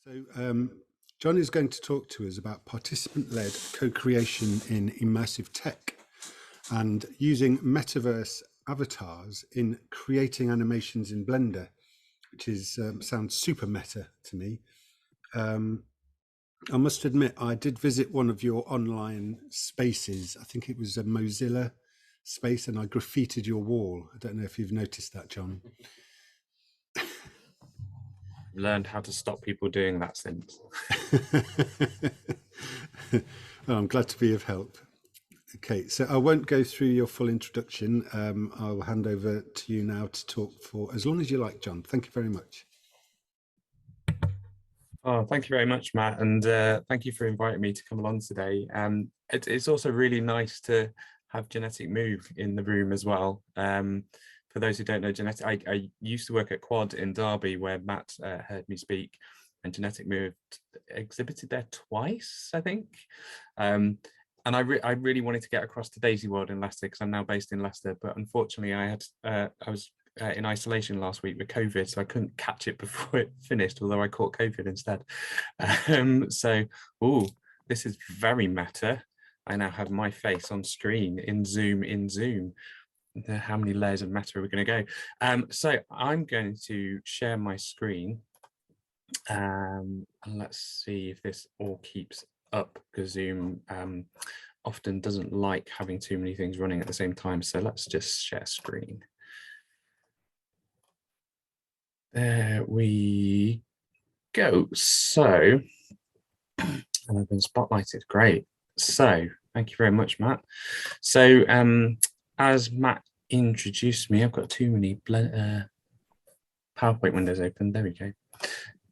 So, John is going to talk to us about participant-led co-creation in immersive tech and using metaverse avatars in creating animations in Blender, which is sounds super meta to me. I must admit, I did visit one of your online spaces. I think it was a Mozilla space, and I graffitied your wall. I don't know if you've noticed that, John. Learned how to stop people doing that since. Well, I'm glad to be of help. Okay, so I won't go through your full introduction. I'll hand over to you now to talk for as long as you like, John. Thank you very much. Oh, thank you very much, Matt, and thank you for inviting me to come along today. It's also really nice to have Genetic Move in the room as well. For those who don't know, I used to work at Quad in Derby, where Matt heard me speak, and Genetic Move exhibited there twice, I think. And I really wanted to get across to Daisy World in Leicester because I'm now based in Leicester, but unfortunately I was in isolation last week with COVID, so I couldn't catch it before it finished, although I caught COVID instead. This is very meta. I now have my face on screen in Zoom. How many layers of meta are we going to go? So I'm going to share my screen. And let's see if this all keeps up, because Zoom often doesn't like having too many things running at the same time. So let's just share screen. There we go. So, and I've been spotlighted. Great. So, thank you very much, Matt. So, as Matt introduced me, I've got too many PowerPoint windows open. There we go.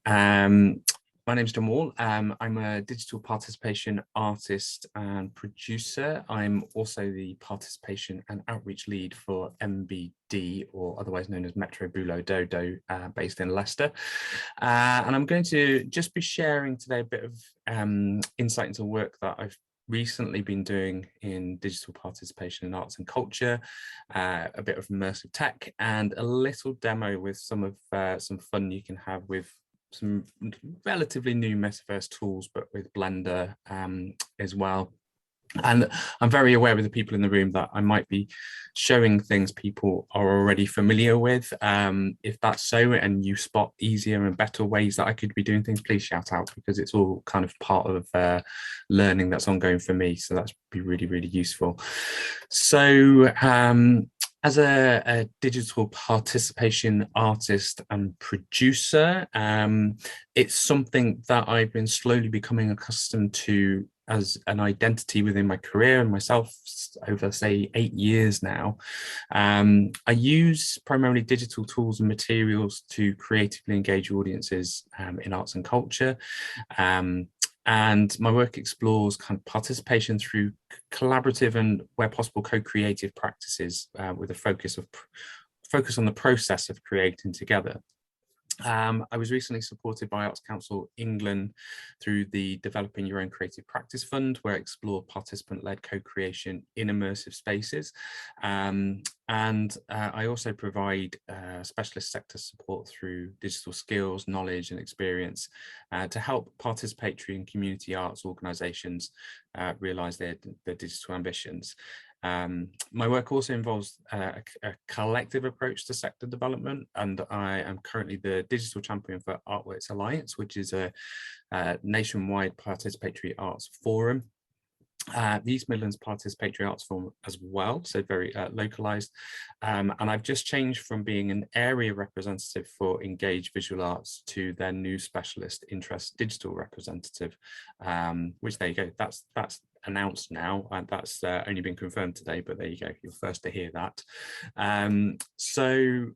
My name's John Whall. I'm a digital participation artist and producer. I'm also the participation and outreach lead for MBD, or otherwise known as Metro Bulo Dodo, based in Leicester. And I'm going to just be sharing today a bit of insight into work that I've recently been doing in digital participation in arts and culture, a bit of immersive tech, and a little demo with some fun you can have with some relatively new metaverse tools, but with Blender as well. And I'm very aware with the people in the room that I might be showing things people are already familiar with. If that's so, and you spot easier and better ways that I could be doing things, please shout out, because it's all kind of part of learning that's ongoing for me. So that's be really, really useful. So as a digital participation artist and producer, it's something that I've been slowly becoming accustomed to as an identity within my career and myself over, say, 8 years now. I use primarily digital tools and materials to creatively engage audiences in arts and culture. And my work explores kind of participation through collaborative and, where possible, co-creative practices with a focus on the process of creating together. I was recently supported by Arts Council England through the Developing Your Own Creative Practice Fund, where I explore participant-led co-creation in immersive spaces. I also provide specialist sector support through digital skills, knowledge and experience to help participatory and community arts organisations realise their digital ambitions. My work also involves a collective approach to sector development, and I am currently the digital champion for Artworks Alliance, which is a nationwide participatory arts forum. The East Midlands Participatory Arts Forum as well, so very localised. And I've just changed from being an area representative for Engage Visual Arts to their new specialist interest digital representative, which, there you go, that's announced now, and that's only been confirmed today, but there you go, you're first to hear that. So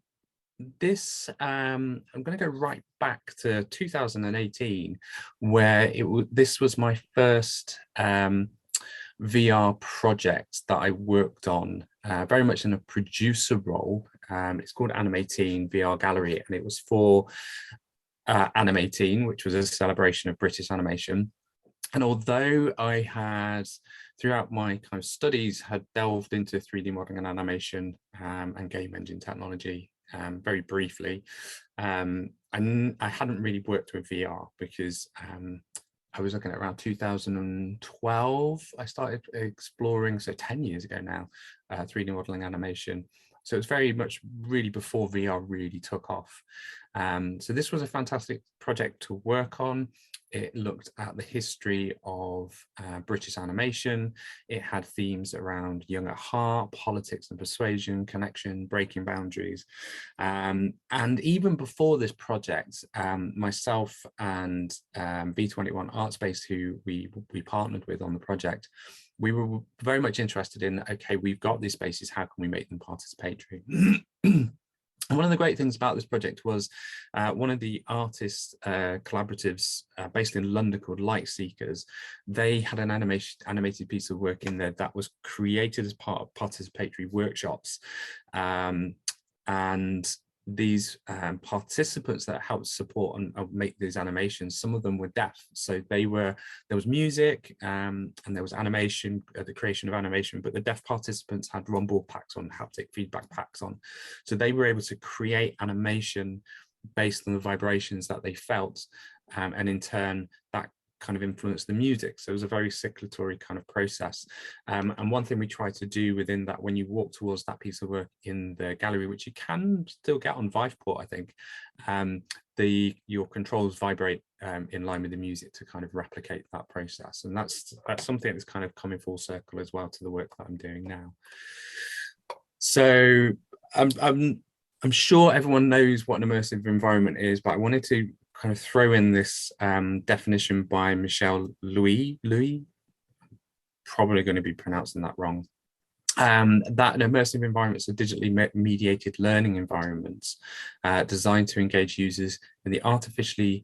this, I'm going to go right back to 2018, where this was my first VR project that I worked on, very much in a producer role. It's called Animateen VR Gallery, and it was for Animateen, which was a celebration of British animation. And although I had, throughout my kind of studies, had delved into 3D modeling and animation and game engine technology very briefly, I hadn't really worked with VR because I was looking at around 2012. I started exploring, so 10 years ago now, 3D modeling animation. So it's very much really before VR really took off. So this was a fantastic project to work on. It looked at the history of British animation. It had themes around young at heart, politics and persuasion, connection, breaking boundaries. And even before this project, myself and V21 Art Space, who we partnered with on the project, we were very much interested in, okay, we've got these spaces, how can we make them participatory? And one of the great things about this project was one of the artists collaboratives based in London called Light Seekers. They had an animated piece of work in there that was created as part of participatory workshops. And these participants that helped support and make these animations, some of them were deaf, so there was music and there was animation, the creation of animation, but the deaf participants had rumble packs on, haptic feedback packs on, so they were able to create animation based on the vibrations that they felt, and in turn that kind of influence the music. So it was a very circulatory kind of process. And one thing we try to do within that, when you walk towards that piece of work in the gallery, which you can still get on Viveport, I think, your controls vibrate in line with the music to kind of replicate that process. And that's something that's kind of coming full circle as well to the work that I'm doing now. So I'm sure everyone knows what an immersive environment is, but I wanted to kind of throw in this definition by Michel Louis, probably going to be pronouncing that wrong, that an immersive environment is a digitally mediated learning environments designed to engage users in the artificially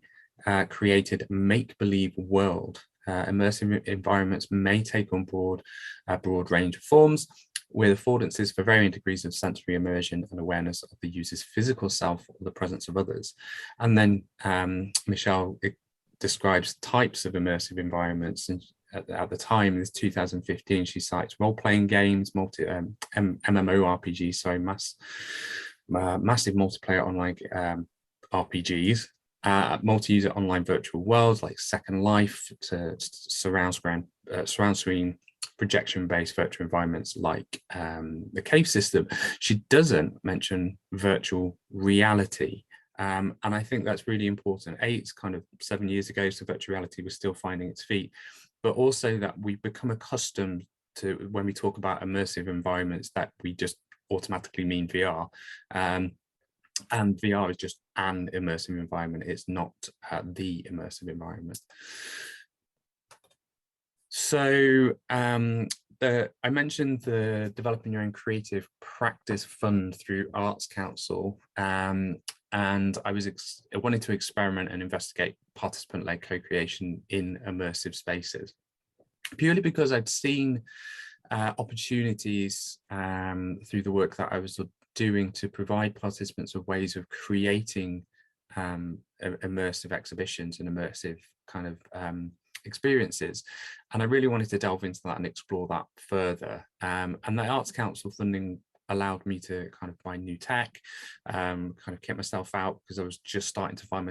created make-believe world. Immersive environments may take on board a broad range of forms, with affordances for varying degrees of sensory immersion and awareness of the user's physical self or the presence of others. And then Michelle describes types of immersive environments. And at the time, in 2015, she cites role-playing games, MMORPGs, sorry, massive multiplayer online RPGs, multi-user online virtual worlds like Second Life, to surround screen projection-based virtual environments like the cave system. She doesn't mention virtual reality. And I think that's really important. It's kind of 7 years ago, so virtual reality was still finding its feet, but also that we become accustomed to, when we talk about immersive environments, that we just automatically mean VR. And VR is just an immersive environment. It's not the immersive environment. So I mentioned the Developing Your Own Creative Practice Fund through Arts Council, and I wanted to experiment and investigate participant-led co-creation in immersive spaces, purely because I'd seen opportunities through the work that I was doing to provide participants with ways of creating immersive exhibitions and immersive kind of experiences, and I really wanted to delve into that and explore that further. And the Arts Council funding allowed me to kind of buy new tech, kind of get myself out, because I was just starting to find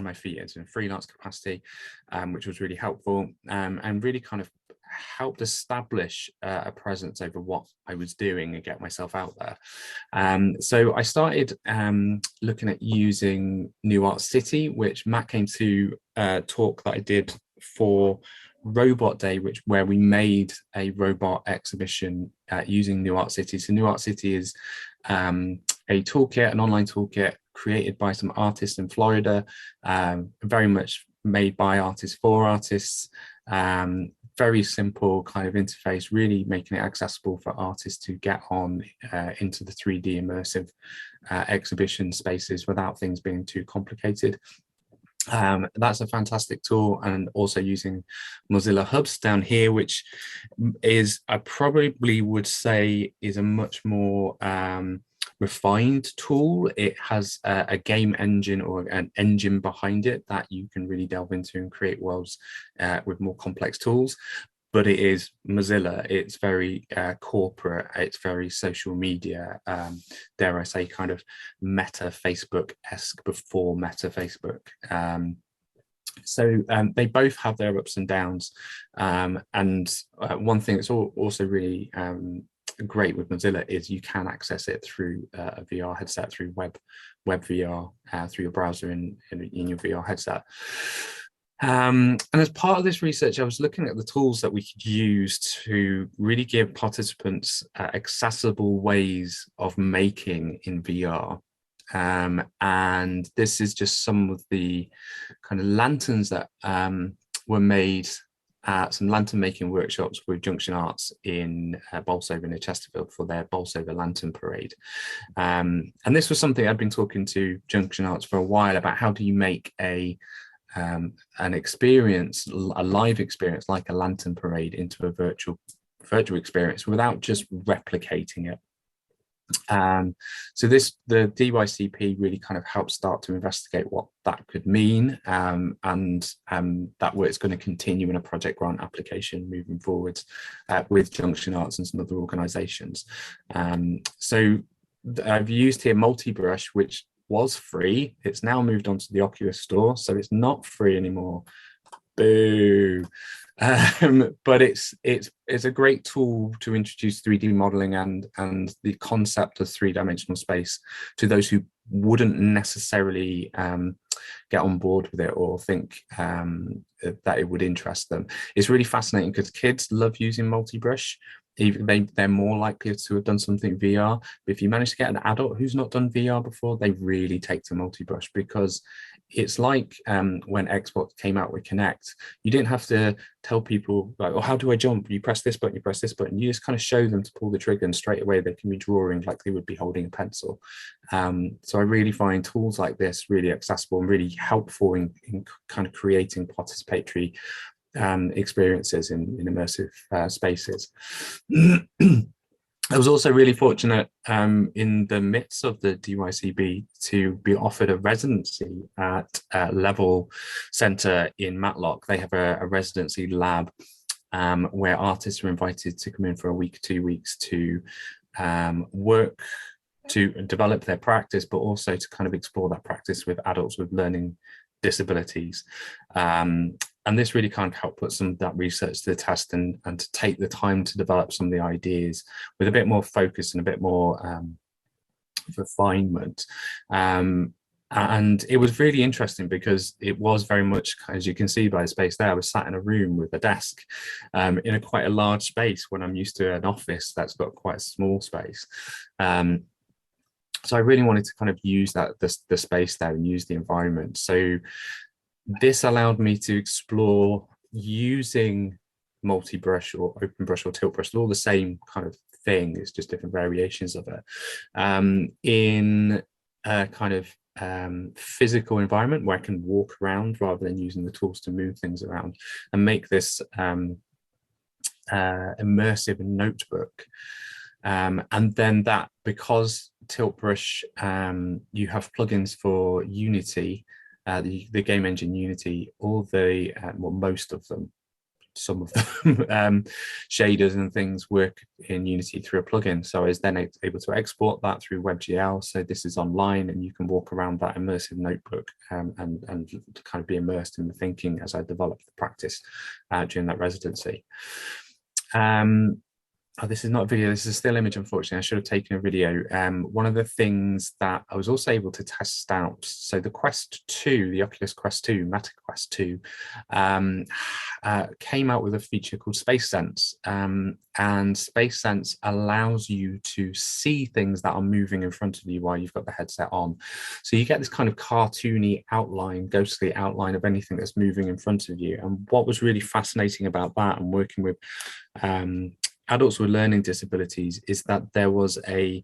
my feet into a freelance capacity, which was really helpful, and really kind of helped establish a presence over what I was doing and get myself out there. So I started looking at using New Art City, which Matt came to talk that I did for Robot Day, where we made a robot exhibition using New Art City. So New Art City is a toolkit, an online toolkit created by some artists in Florida, very much made by artists for artists. Very simple kind of interface, really making it accessible for artists to get on into the 3D immersive exhibition spaces without things being too complicated. That's a fantastic tool, and also using Mozilla Hubs down here, which is, I probably would say, is a much more refined tool. It has a game engine or an engine behind it that you can really delve into and create worlds with more complex tools. but it is Mozilla. It's very corporate. It's very social media. Dare I say, kind of Meta Facebook-esque before Meta Facebook. So they both have their ups and downs. And one thing that's also really great with Mozilla is you can access it through a VR headset, through web VR, through your browser in your VR headset. And as part of this research, I was looking at the tools that we could use to really give participants accessible ways of making in VR. And this is just some of the kind of lanterns that were made at some lantern making workshops with Junction Arts in Bolsover near Chesterfield for their Bolsover Lantern Parade. And this was something I'd been talking to Junction Arts for a while about. How do you make an experience, a live experience like a lantern parade, into a virtual experience without just replicating it? So the DYCP really kind of helped start to investigate what that could mean, and that work is going to continue in a project grant application moving forward with Junction Arts and some other organisations. So I've used here Multibrush, which was free. It's now moved on to the Oculus store, so it's not free anymore. Boo. But it's a great tool to introduce 3D modeling and the concept of three-dimensional space to those who wouldn't necessarily get on board with it or think that it would interest them. It's really fascinating because kids love using Multibrush. They're more likely to have done something VR. But if you manage to get an adult who's not done VR before, they really take to Multibrush, because it's like when Xbox came out with Kinect. You didn't have to tell people, like, oh, how do I jump? You press this button, you press this button. You just kind of show them to pull the trigger, and straight away they can be drawing like they would be holding a pencil. So I really find tools like this really accessible and really helpful in kind of creating participatory experiences in immersive spaces. I was also really fortunate in the midst of the DYCB to be offered a residency at Level Centre in Matlock. They have a residency lab where artists are invited to come in for a week, 2 weeks to work to develop their practice, but also to kind of explore that practice with adults with learning disabilities. And this really kind of helped put some of that research to the test and to take the time to develop some of the ideas with a bit more focus and a bit more refinement. And it was really interesting because it was very much, as you can see by the space there, I was sat in a room with a desk in quite a large space when I'm used to an office that's got quite a small space. So I really wanted to kind of use the space there and use the environment. So this allowed me to explore using multi-brush or open brush or tilt brush, all the same kind of thing, it's just different variations of it, in a kind of physical environment where I can walk around rather than using the tools to move things around, and make this immersive notebook. And then that, because tilt brush, you have plugins for Unity, the game engine Unity, all the well, most of them, some of them shaders and things work in Unity through a plugin. So I was then able to export that through WebGL. So this is online and you can walk around that immersive notebook and kind of be immersed in the thinking as I developed the practice during that residency. Oh, this is not a video, this is a still image, unfortunately. I should have taken a video. One of the things that I was also able to test out, so the Quest 2, the Oculus Quest 2, Meta Quest 2, came out with a feature called Space Sense. And Space Sense allows you to see things that are moving in front of you while you've got the headset on. So you get this kind of cartoony outline, ghostly outline of anything that's moving in front of you. And what was really fascinating about that and working with adults with learning disabilities is that there was a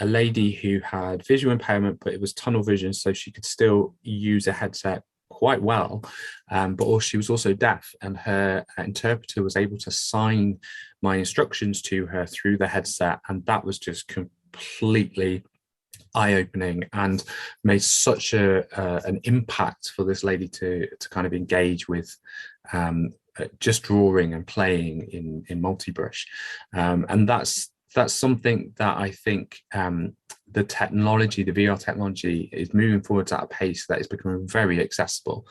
lady who had visual impairment, but it was tunnel vision, so she could still use a headset quite well, but she was also deaf, and her interpreter was able to sign my instructions to her through the headset, and that was just completely eye-opening and made such an impact for this lady to kind of engage with just drawing and playing in multi-brush. And that's something that I think the technology, the VR technology, is moving forwards at a pace that is becoming very accessible.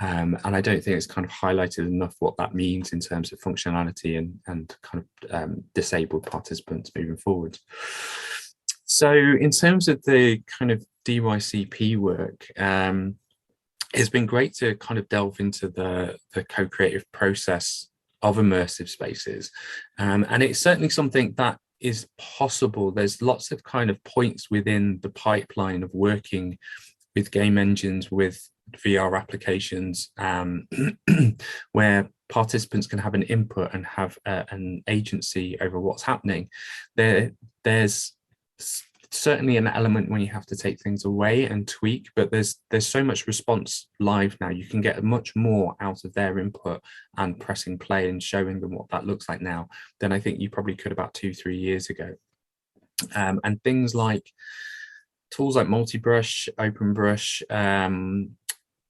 And I don't think it's kind of highlighted enough what that means in terms of functionality and kind of disabled participants moving forward. So in terms of the kind of DYCP work, it's been great to kind of delve into the co-creative process of immersive spaces. And it's certainly something that is possible. There's lots of kind of points within the pipeline of working with game engines, with VR applications, where participants can have an input and have an agency over what's happening. There's certainly an element when you have to take things away and tweak, but there's so much response live now. You can get much more out of their input and pressing play and showing them what that looks like now than I think you probably could about 2-3 years ago. And things like tools like multi-brush, OpenBrush,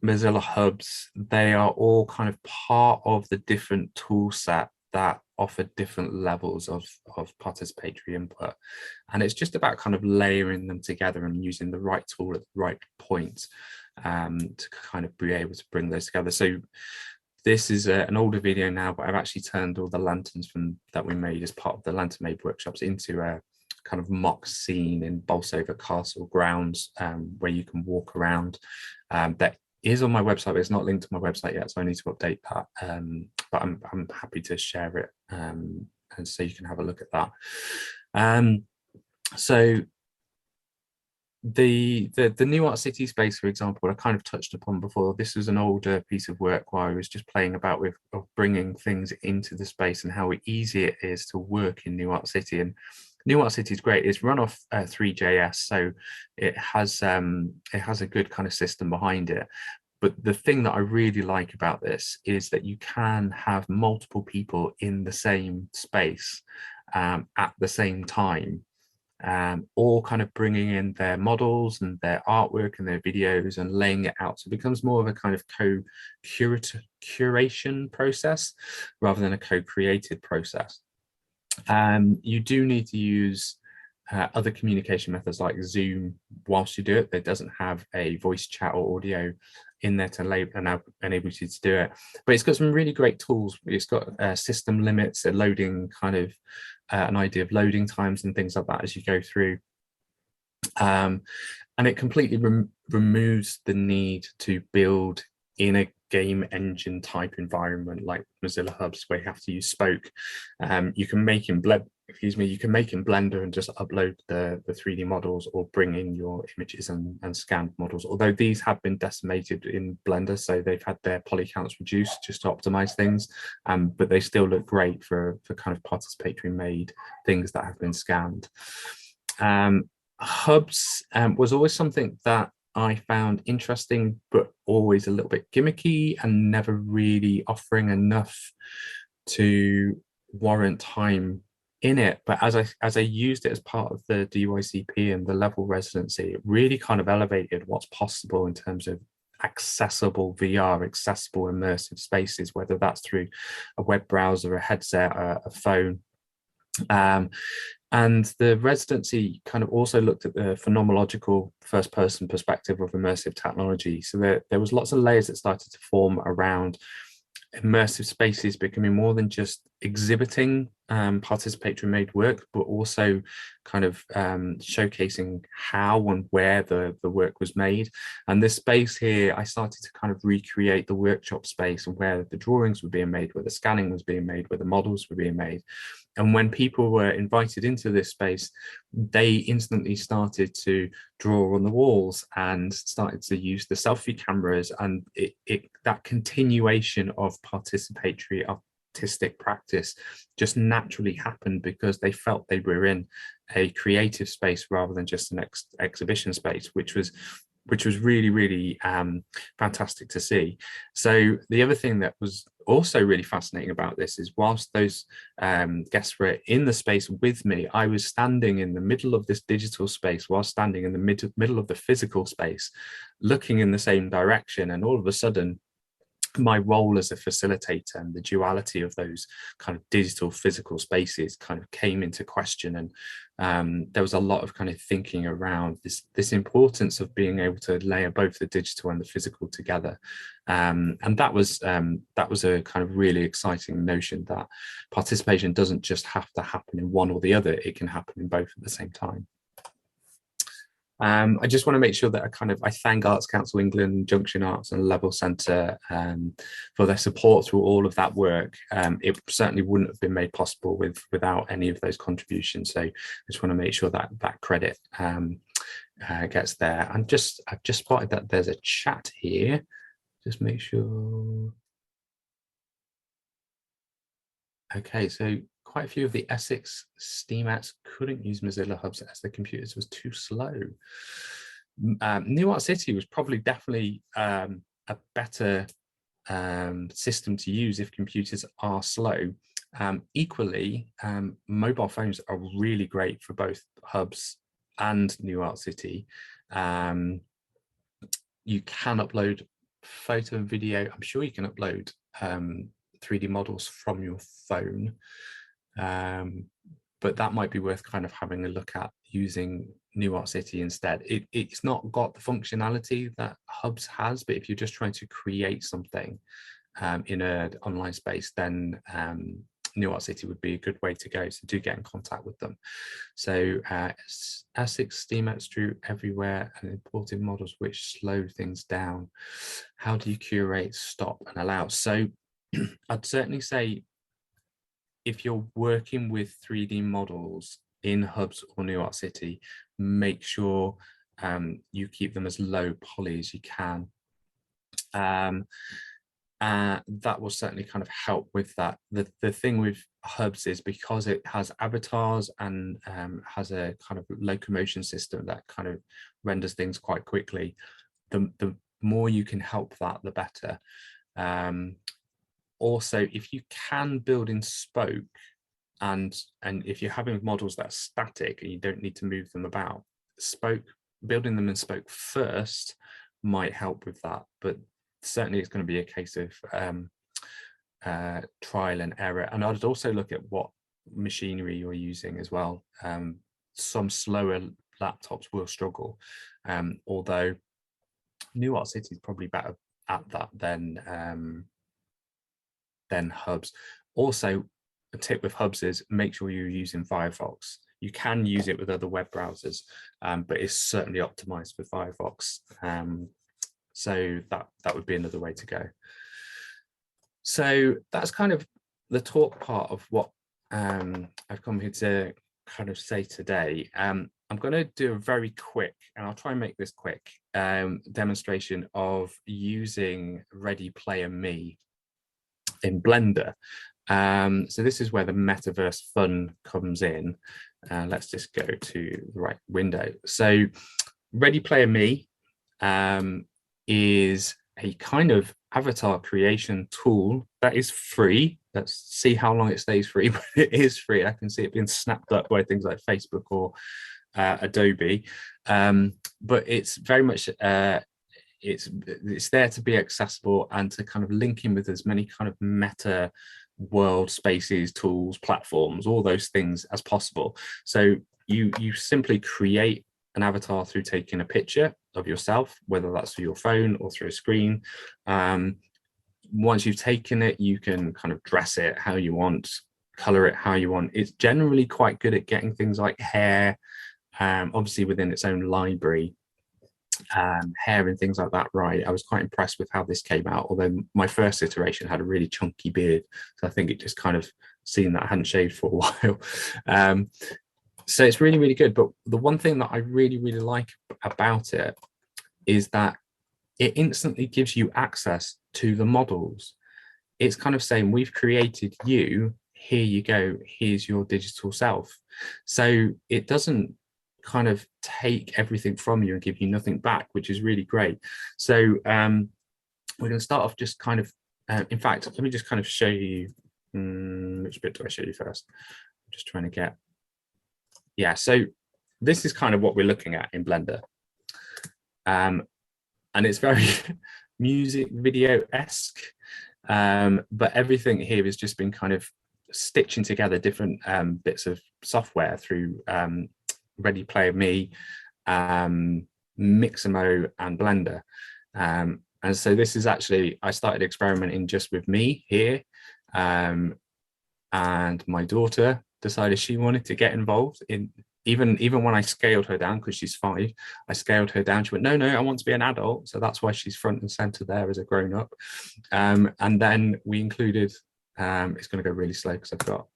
Mozilla hubs, they are all kind of part of the different tool set that offer different levels of participatory input. And it's just about kind of layering them together and using the right tool at the right point to kind of be able to bring those together. So this is an older video now, but I've actually turned all the lanterns that we made as part of the Lantern Made workshops into a kind of mock scene in Bolsover Castle grounds where you can walk around. That is on my website, but it's not linked to my website yet, so I need to update that. But I'm happy to share it, and so you can have a look at that. So the New Art City space, for example, I kind of touched upon before. This was an older piece of work where I was just playing about with bringing things into the space and how easy it is to work in New Art City. And New Art City is great. It's run off 3JS, so it has a good kind of system behind it. But the thing that I really like about this is that you can have multiple people in the same space at the same time, all kind of bringing in their models and their artwork and their videos and laying it out. So it becomes more of a kind of curation process rather than a co-created process. You do need to use other communication methods like Zoom whilst you do it. It doesn't have a voice chat or audio in there to enable you to do it, but it's got some really great tools. It's got system limits, a loading kind of an idea of loading times and things like that as you go through, and it completely removes the need to build in a game engine type environment like Mozilla hubs where you have to use Spoke. You can make in Blender and just upload the 3D models or bring in your images and scanned models, although these have been decimated in Blender, so they've had their poly counts reduced just to optimize things, but they still look great for kind of participatory made things that have been scanned. Hubs was always something that I found interesting, but always a little bit gimmicky and never really offering enough to warrant time in it. But as I used it as part of the DYCP and the level residency, it really kind of elevated what's possible in terms of accessible VR, accessible immersive spaces, whether that's through a web browser, a headset, a phone. And the residency kind of also looked at the phenomenological first-person perspective of immersive technology. So there was lots of layers that started to form around immersive spaces becoming more than just exhibiting participatory made work, but also kind of showcasing how and where the work was made. And this space here, I started to kind of recreate the workshop space and where the drawings were being made, where the scanning was being made, where the models were being made. And when people were invited into this space, they instantly started to draw on the walls and started to use the selfie cameras, and that continuation of participatory artistic practice just naturally happened because they felt they were in a creative space rather than just an exhibition space, which was really, really fantastic to see. So the other thing that was also really fascinating about this is whilst those guests were in the space with me, I was standing in the middle of this digital space while standing in the middle of the physical space, looking in the same direction. And all of a sudden, my role as a facilitator and the duality of those kind of digital physical spaces kind of came into question. And there was a lot of kind of thinking around this importance of being able to layer both the digital and the physical together. And that was a kind of really exciting notion, that participation doesn't just have to happen in one or the other, it can happen in both at the same time. I just want to make sure that I thank Arts Council England, Junction Arts and Level Centre for their support through all of that work. It certainly wouldn't have been made possible without any of those contributions. So I just want to make sure that that credit gets there. I've just spotted that there's a chat here. Just make sure. Okay, so quite a few of the Essex STEAMettes couldn't use Mozilla Hubs as their computers was too slow. New Art City was probably definitely a better system to use if computers are slow. Equally, mobile phones are really great for both Hubs and New Art City. You can upload photo and video. I'm sure you can upload 3D models from your phone, but that might be worth kind of having a look at using New Art City instead. It's not got the functionality that Hubs has, but if you're just trying to create something in an online space, then New Art City would be a good way to go. So do get in contact with them. So Essex STEAMettes drew everywhere and imported models which slow things down. How do you curate, stop and allow? So I'd certainly say if you're working with 3D models in Hubs or New Art City, make sure you keep them as low poly as you can. That will certainly kind of help with that. The thing with Hubs is because it has avatars and has a kind of locomotion system that kind of renders things quite quickly, the more you can help that, the better. Also, if you can build in Spoke, and if you're having models that are static and you don't need to move them about, building them in Spoke first might help with that. But certainly it's going to be a case of trial and error. And I'd also look at what machinery you're using as well. Some slower laptops will struggle, although New Art City is probably better at that than Hubs. Also, a tip with Hubs is make sure you're using Firefox. You can use it with other web browsers, but it's certainly optimized for Firefox. So that would be another way to go. So that's kind of the talk part of what I've come here to kind of say today. I'm going to do a very quick, and I'll try and make this quick, demonstration of using Ready Player Me in Blender. So this is where the metaverse fun comes in. Let's just go to the right window. So Ready Player Me is a kind of avatar creation tool that is free. Let's see how long it stays free, but it is free. I can see it being snapped up by things like Facebook or Adobe, but it's very much it's there to be accessible and to kind of link in with as many kind of meta world spaces, tools, platforms, all those things as possible. So you simply create an avatar through taking a picture of yourself, whether that's through your phone or through a screen. Once you've taken it, you can kind of dress it how you want, color it how you want. It's generally quite good at getting things like hair, obviously within its own library, hair and things like that right. I was quite impressed with how this came out, although my first iteration had a really chunky beard, so I think it just kind of seen that I hadn't shaved for a while. So it's really, really good. But the one thing that I really, really like about it is that it instantly gives you access to the models. It's kind of saying, we've created you, here you go, here's your digital self. So it doesn't kind of take everything from you and give you nothing back, which is really great. So we're going to start off just kind of, in fact, let me just kind of show you, which bit do I show you first? I'm just trying to get, yeah, so this is kind of what we're looking at in Blender. And it's very music video-esque. But everything here has just been kind of stitching together different bits of software through Ready Player Me, Mixamo, and Blender. And so this is actually, I started experimenting just with me here, and my daughter decided she wanted to get involved in, even when I scaled her down, because she's 5, I scaled her down. She went, no, I want to be an adult. So that's why she's front and center there as a grown up. And then we included, it's going to go really slow because I've got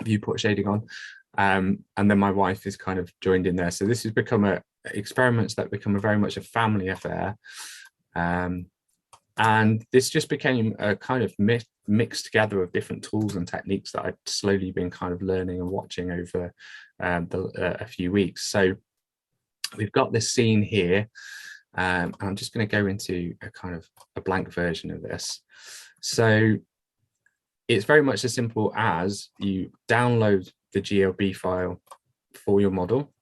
viewport shading on. And then my wife is kind of joined in there. So this has become experiments that become very much a family affair. And this just became a kind of mixed together of different tools and techniques that I've slowly been kind of learning and watching over a few weeks. So we've got this scene here. And I'm just going to go into a kind of a blank version of this. So it's very much as simple as you download the GLB file for your model.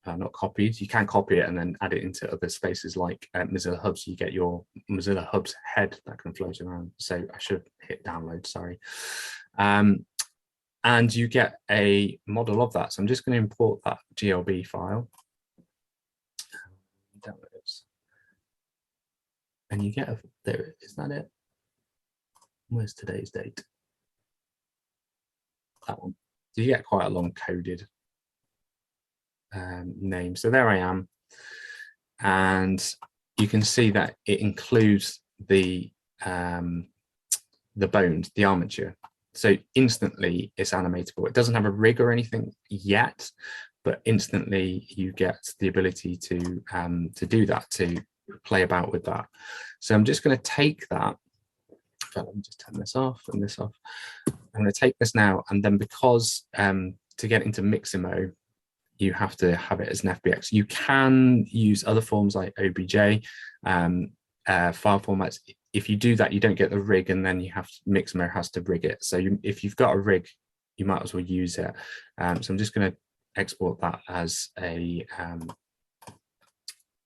Not copied. You can copy it and then add it into other spaces like Mozilla Hubs. You get your Mozilla Hubs head that can float around. So I should hit download, sorry. And you get a model of that. So I'm just going to import that GLB file. Downloads. And you get there, is that it? Where's today's date? That one. So you get quite a long coded name. So there I am, and you can see that it includes the bones, the armature. So instantly it's animatable. It doesn't have a rig or anything yet, but instantly you get the ability to do that, to play about with that. So I'm just going to take that. Let me just turn this off and this off. I'm going to take this now, and then because to get into Mixamo, you have to have it as an FBX. You can use other forms like OBJ, file formats. If you do that, you don't get the rig, and then Mixamo has to rig it. So if you've got a rig, you might as well use it. So I'm just going to export that as an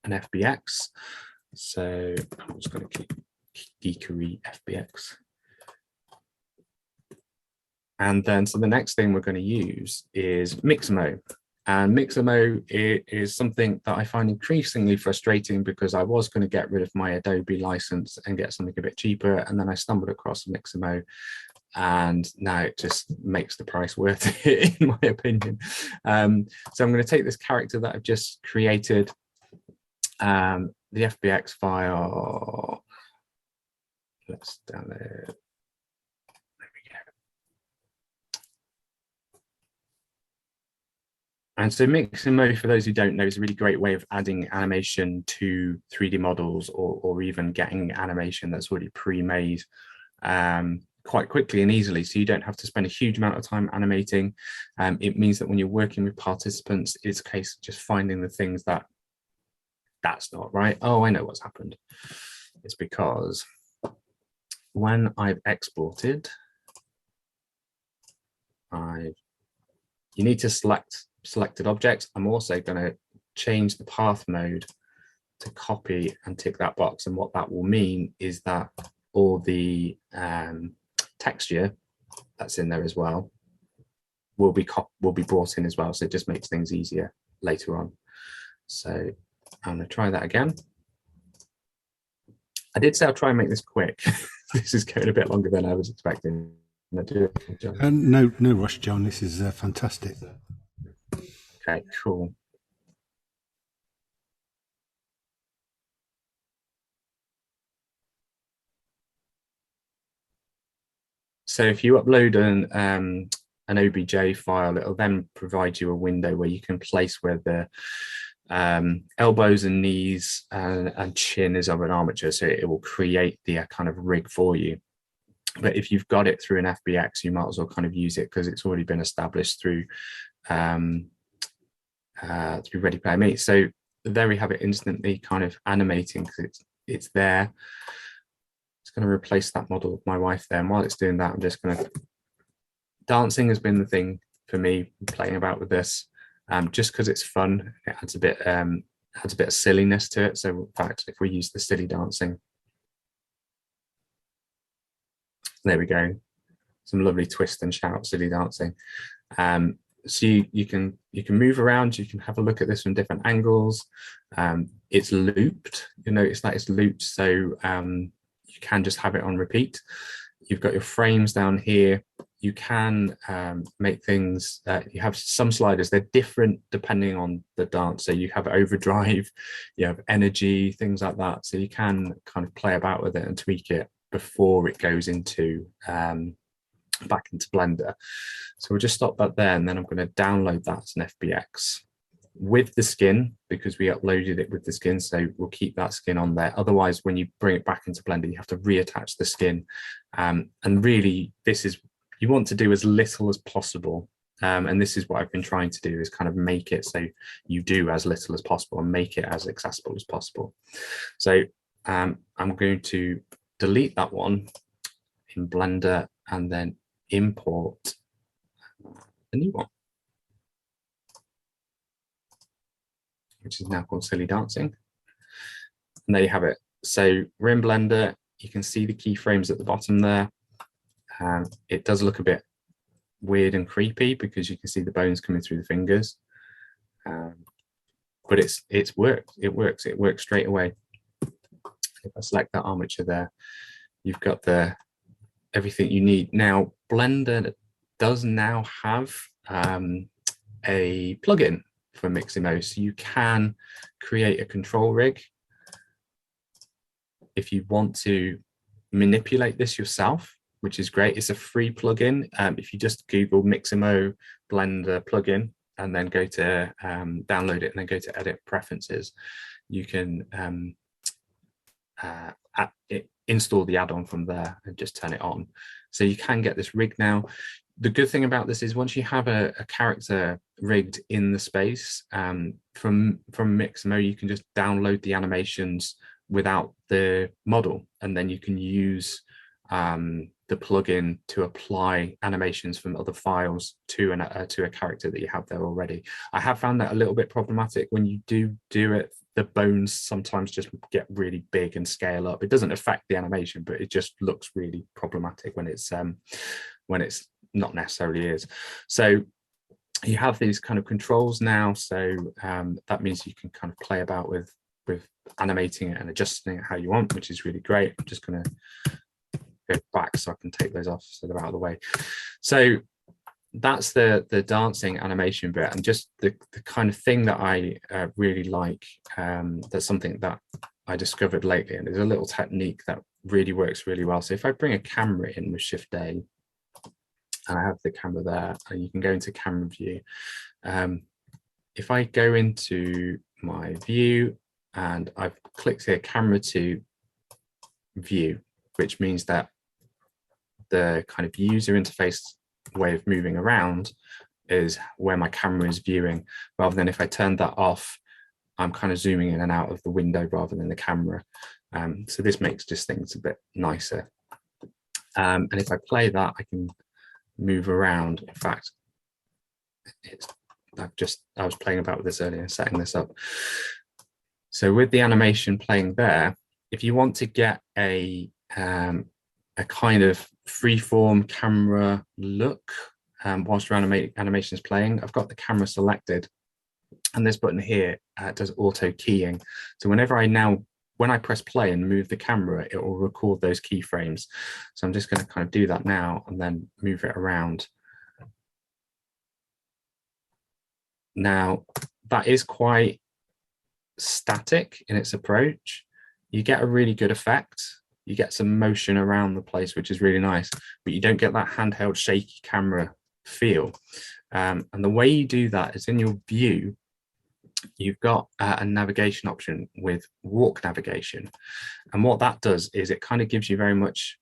FBX. So I'm just going to keep geekery FBX. And then, so the next thing we're going to use is Mixamo. And Mixamo is something that I find increasingly frustrating, because I was going to get rid of my Adobe license and get something a bit cheaper. And then I stumbled across Mixamo, and now it just makes the price worth it, in my opinion. So I'm going to take this character that I've just created, the FBX file. Let's download. And so Mixamo, for those who don't know, is a really great way of adding animation to 3D models, or even getting animation that's already pre-made quite quickly and easily. So you don't have to spend a huge amount of time animating. It means that when you're working with participants, it's a case of just finding the things that's not right. Oh, I know what's happened. It's because when I've exported, you need to select selected objects. I'm also going to change the path mode to copy and tick that box. And what that will mean is that all the texture that's in there as well will be brought in as well. So it just makes things easier later on. So I'm going to try that again. I did say I'll try and make this quick. This is going a bit longer than I was expecting. No rush, John. This is fantastic. Okay, cool. So if you upload an OBJ file, it'll then provide you a window where you can place where the elbows and knees and chin is of an armature. So it will create the kind of rig for you. But if you've got it through an FBX, you might as well kind of use it, because it's already been established through Ready Player Me. So there we have it, instantly kind of animating, because it's there. It's going to replace that model of my wife there. And while it's doing that, I'm just going to, dancing has been the thing for me, playing about with this, just because it's fun. It adds a bit of silliness to it. So in fact, if we use the silly dancing, There we go. Some lovely twist and shout, silly dancing. So you can move around. You can have a look at this from different angles. It's looped. You notice that it's looped, so you can just have it on repeat. You've got your frames down here. You can make things. You have some sliders. They're different depending on the dance. So you have overdrive, you have energy, things like that. So you can kind of play about with it and tweak it before it goes into back into Blender. So we'll just stop that there, and then I'm going to download that as an FBX with the skin, because we uploaded it with the skin, so we'll keep that skin on there. Otherwise, when you bring it back into Blender, you have to reattach the skin. And really, this is, you want to do as little as possible. And this is what I've been trying to do, is kind of make it so you do as little as possible and make it as accessible as possible. So I'm going to delete that one in Blender and then import a new one, which is now called Silly Dancing. And there you have it. So we're in Blender. You can see the keyframes at the bottom there. It does look a bit weird and creepy because you can see the bones coming through the fingers. But it's worked. It works straight away. If I select that armature there, you've got everything you need. Now, Blender does now have a plugin for Miximo, so you can create a control rig if you want to manipulate this yourself, which is great. It's a free plugin. If you just Google Miximo Blender plugin and then go to download it and then go to edit preferences, you can install the add-on from there and just turn it on. So you can get this rig now. The good thing about this is once you have a character rigged in the space, from Miximo, you can just download the animations without the model, and then you can use the plugin to apply animations from other files to a character that you have there already. I have found that a little bit problematic when you do it. The bones sometimes just get really big and scale up. It doesn't affect the animation, but it just looks really problematic when it's not necessarily is. So you have these kind of controls now. So that means you can kind of play about with animating it and adjusting it how you want, which is really great. I'm just going to go back so I can take those off so they're out of the way. So that's the dancing animation bit, and just the kind of thing that I really like. That's something that I discovered lately, and there's a little technique that really works really well. So if I bring a camera in with Shift A, and I have the camera there, and you can go into camera view. If I go into my view and I've clicked here, camera to view, which means that the kind of user interface way of moving around is where my camera is viewing, rather than if I turned that off, I'm kind of zooming in and out of the window rather than the camera. So this makes just things a bit nicer. And if I play that, I can move around. In fact, I was playing about with this earlier, setting this up. So with the animation playing there, if you want to get a kind of freeform camera look whilst your animation is playing, I've got the camera selected, and this button here does auto keying. So when I press play and move the camera, it will record those keyframes. So I'm just going to kind of do that now and then move it around. Now, that is quite static in its approach. You get a really good effect. You get some motion around the place, which is really nice, but you don't get that handheld shaky camera feel. And the way you do that is in your view, you've got a navigation option with walk navigation. And what that does is it kind of gives you very much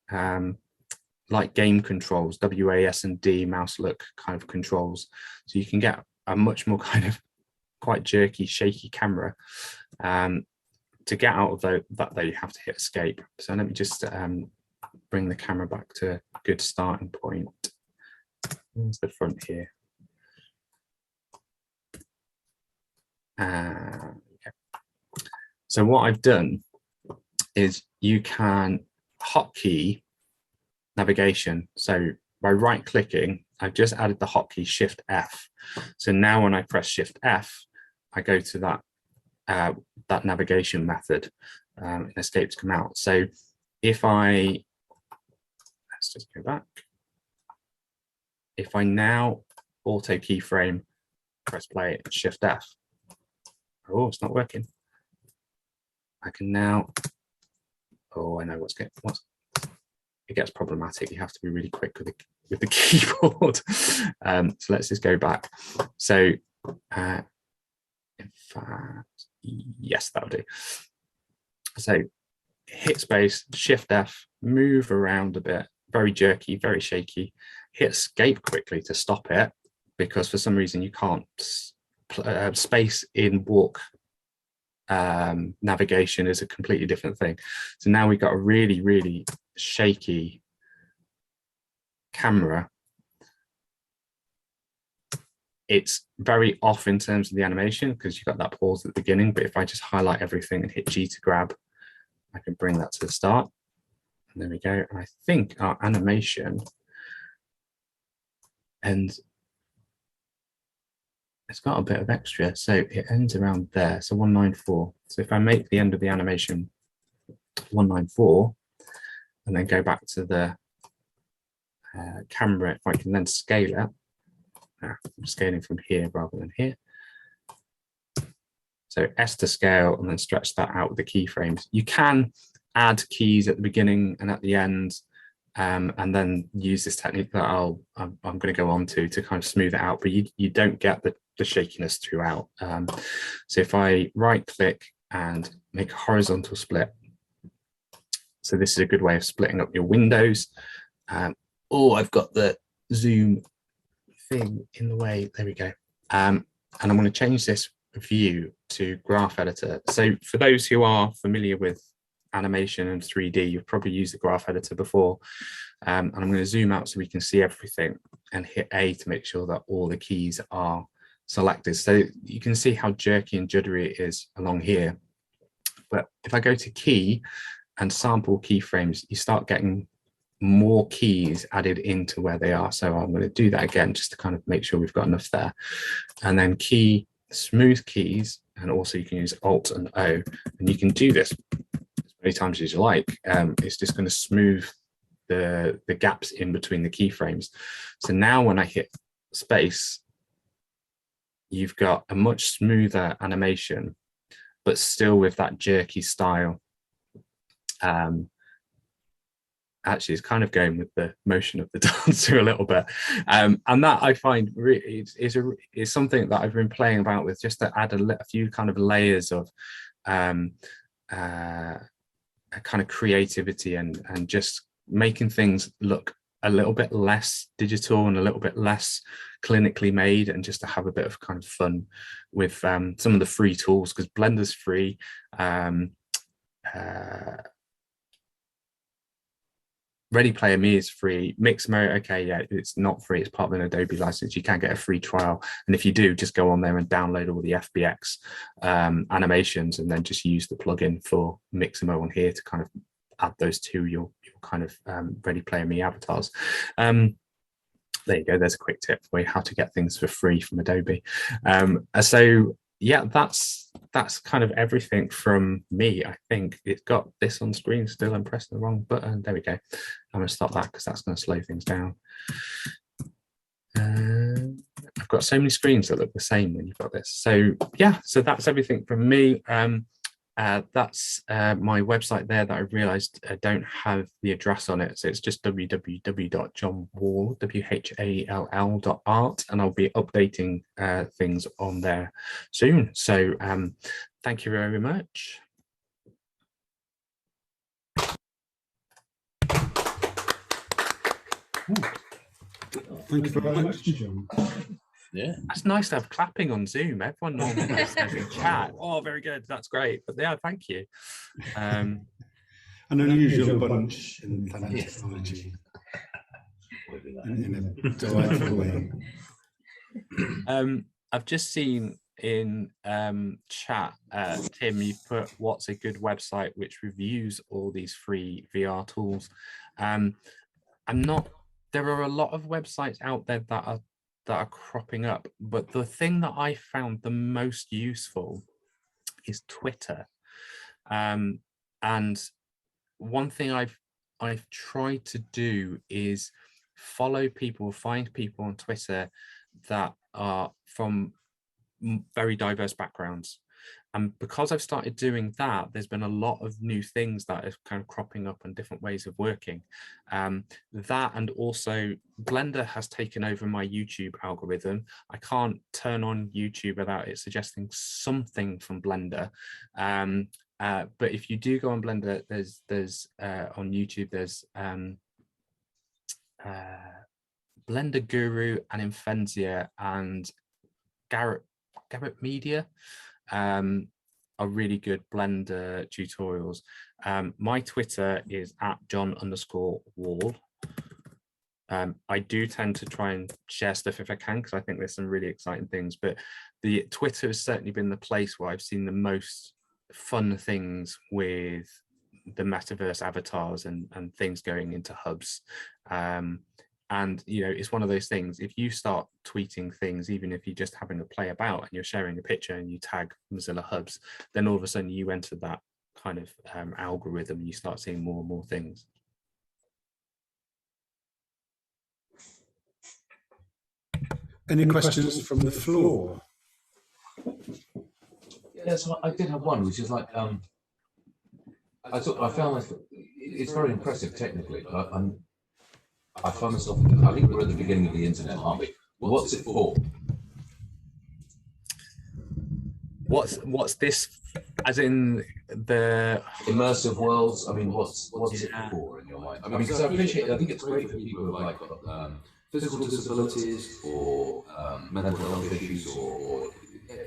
like game controls, WAS and D mouse look kind of controls. So you can get a much more kind of quite jerky, shaky camera. To get out of that though, you have to hit escape. So let me just bring the camera back to a good starting point. There's the front here. Okay. So what I've done is you can hotkey navigation. So by right clicking, I've just added the hotkey Shift F. So now when I press Shift F, I go to that navigation method, and escape to come out. So if let's just go back. If I now auto keyframe, press play, Shift F. Oh, it's not working. I can now, oh, I know what's it gets problematic. You have to be really quick with the keyboard. So let's just go back. So in fact, yes, that'll do. So hit space, Shift F, move around a bit, very jerky, very shaky. Hit escape quickly to stop it, because for some reason you can't space in walk navigation is a completely different thing. So now we've got a really, really shaky camera. It's very off in terms of the animation because you've got that pause at the beginning, but if I just highlight everything and hit G to grab, I can bring that to the start. And there we go. And I think our animation, and it's got a bit of extra, so it ends around there. So 194. So if I make the end of the animation 194 and then go back to the camera, if I can then scale it, I'm scaling from here rather than here. So S to scale and then stretch that out with the keyframes. You can add keys at the beginning and at the end, and then use this technique that I'm going to go on to kind of smooth it out, but you don't get the shakiness throughout. So if I right click and make a horizontal split, so this is a good way of splitting up your windows. Oh, I've got the zoom thing in the way. There we go. And I'm going to change this view to graph editor. So for those who are familiar with animation and 3D, you've probably used the graph editor before. And I'm going to zoom out so we can see everything and hit A to make sure that all the keys are selected. So you can see how jerky and juddery it is along here. But if I go to key and sample keyframes, you start getting more keys added into where they are. So I'm going to do that again just to kind of make sure we've got enough there. And then key, smooth keys, and also you can use Alt and O, and you can do this as many times as you like. It's just going to smooth the gaps in between the keyframes. So now when I hit space, you've got a much smoother animation, but still with that jerky style. Actually, it's kind of going with the motion of the dancer a little bit, and that I find really is something that I've been playing about with, just to add a few kind of layers of a kind of creativity and just making things look a little bit less digital and a little bit less clinically made, and just to have a bit of kind of fun with some of the free tools, because Blender's free. Ready Player Me is free. Mixmo, okay, yeah, it's not free. It's part of an Adobe license. You can get a free trial, and if you do, just go on there and download all the FBX animations, and then just use the plugin for Mixmo on here to kind of add those to your kind of Ready Player Me avatars. There you go. There's a quick tip for you how to get things for free from Adobe. So yeah, that's kind of everything from me. I think it's got this on screen still. I'm pressing the wrong button. There we go. I'm going to stop that because that's going to slow things down. I've got so many screens that look the same when you've got this. So yeah, so that's everything from me. That's my website there that I realized I don't have the address on it. So it's just www.johnwhall.art, and I'll be updating things on there soon. So thank you very much. Thank you very much, John. Yeah, that's nice to have clapping on Zoom. Everyone normally says in chat, "Oh, very good, that's great." But yeah, thank you. An unusual bunch in Thanet Technology, in a delightful way. I've just seen in chat, Tim, you've put what's a good website which reviews all these free VR tools. I'm not, there are a lot of websites out there that are cropping up, but the thing that I found the most useful is Twitter. Um, and one thing I've tried to do is follow people, find people on Twitter that are from very diverse backgrounds. And because I've started doing that, there's been a lot of new things that are kind of cropping up and different ways of working. That, and also Blender has taken over my YouTube algorithm. I can't turn on YouTube without it suggesting something from Blender. But if you do go on Blender, there's on YouTube, there's Blender Guru and Infenzia and Garrett Media are really good Blender tutorials. My Twitter is at John_Whall. I do tend to try and share stuff if I can, because I think there's some really exciting things, but the Twitter has certainly been the place where I've seen the most fun things with the metaverse avatars and things going into hubs. And it's one of those things, if you start tweeting things, even if you're just having to play about and you're sharing a picture and you tag Mozilla hubs, then all of a sudden you enter that kind of algorithm and you start seeing more and more things. Any questions from the floor? Yeah, so I did have one, which is like, I found like it's very impressive technically, but I find myself, I think we're at the beginning of the internet, aren't we? What's it for? What's this, as in the immersive worlds? I mean, what's it for in your mind? I mean, because I think it's great for people who have like physical disabilities or mental health issues or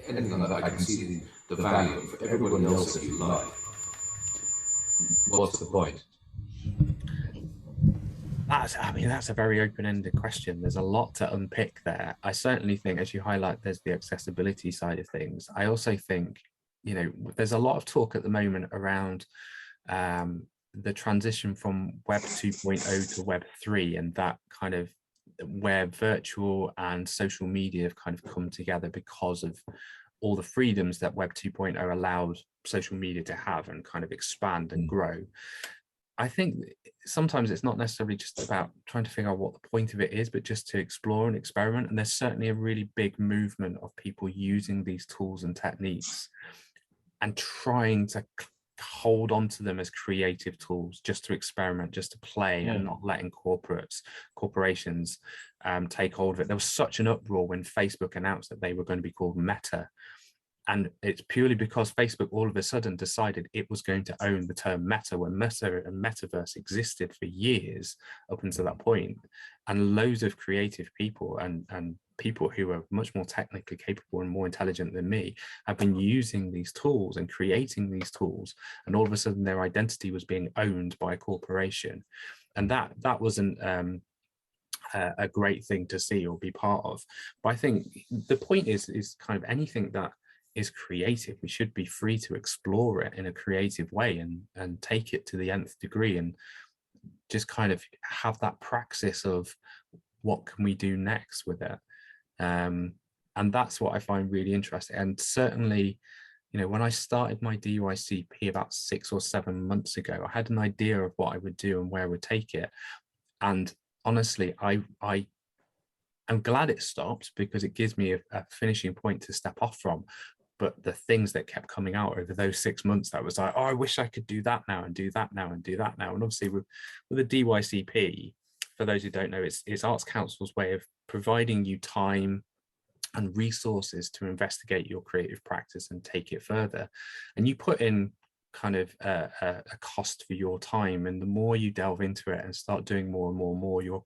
anything like that. I can see the value for everybody else if you like. What's the point? That's a very open-ended question. There's a lot to unpick there. I certainly think, as you highlight, there's the accessibility side of things. I also think, there's a lot of talk at the moment around the transition from Web 2.0 to Web 3, and that kind of where virtual and social media have kind of come together because of all the freedoms that Web 2.0 allowed social media to have and kind of expand and grow. I think sometimes it's not necessarily just about trying to figure out what the point of it is, but just to explore and experiment. And there's certainly a really big movement of people using these tools and techniques and trying to hold on to them as creative tools, just to experiment, just to play, and not letting corporations take hold of it. There was such an uproar when Facebook announced that they were going to be called Meta. And it's purely because Facebook all of a sudden decided it was going to own the term meta, when meta and metaverse existed for years up until that point. And loads of creative people and people who are much more technically capable and more intelligent than me have been using these tools and creating these tools. And all of a sudden their identity was being owned by a corporation. And that wasn't a great thing to see or be part of. But I think the point is kind of anything that is creative, we should be free to explore it in a creative way and take it to the nth degree and just kind of have that praxis of what can we do next with it. And that's what I find really interesting. And certainly, when I started my DYCP about 6 or 7 months ago, I had an idea of what I would do and where I would take it. And honestly, I'm glad it stopped, because it gives me a finishing point to step off from. But the things that kept coming out over those 6 months, that was like, oh, I wish I could do that now and do that now and do that now. And obviously with the DYCP, for those who don't know, it's Arts Council's way of providing you time and resources to investigate your creative practice and take it further. And you put in kind of a cost for your time, and the more you delve into it and start doing more and more, you're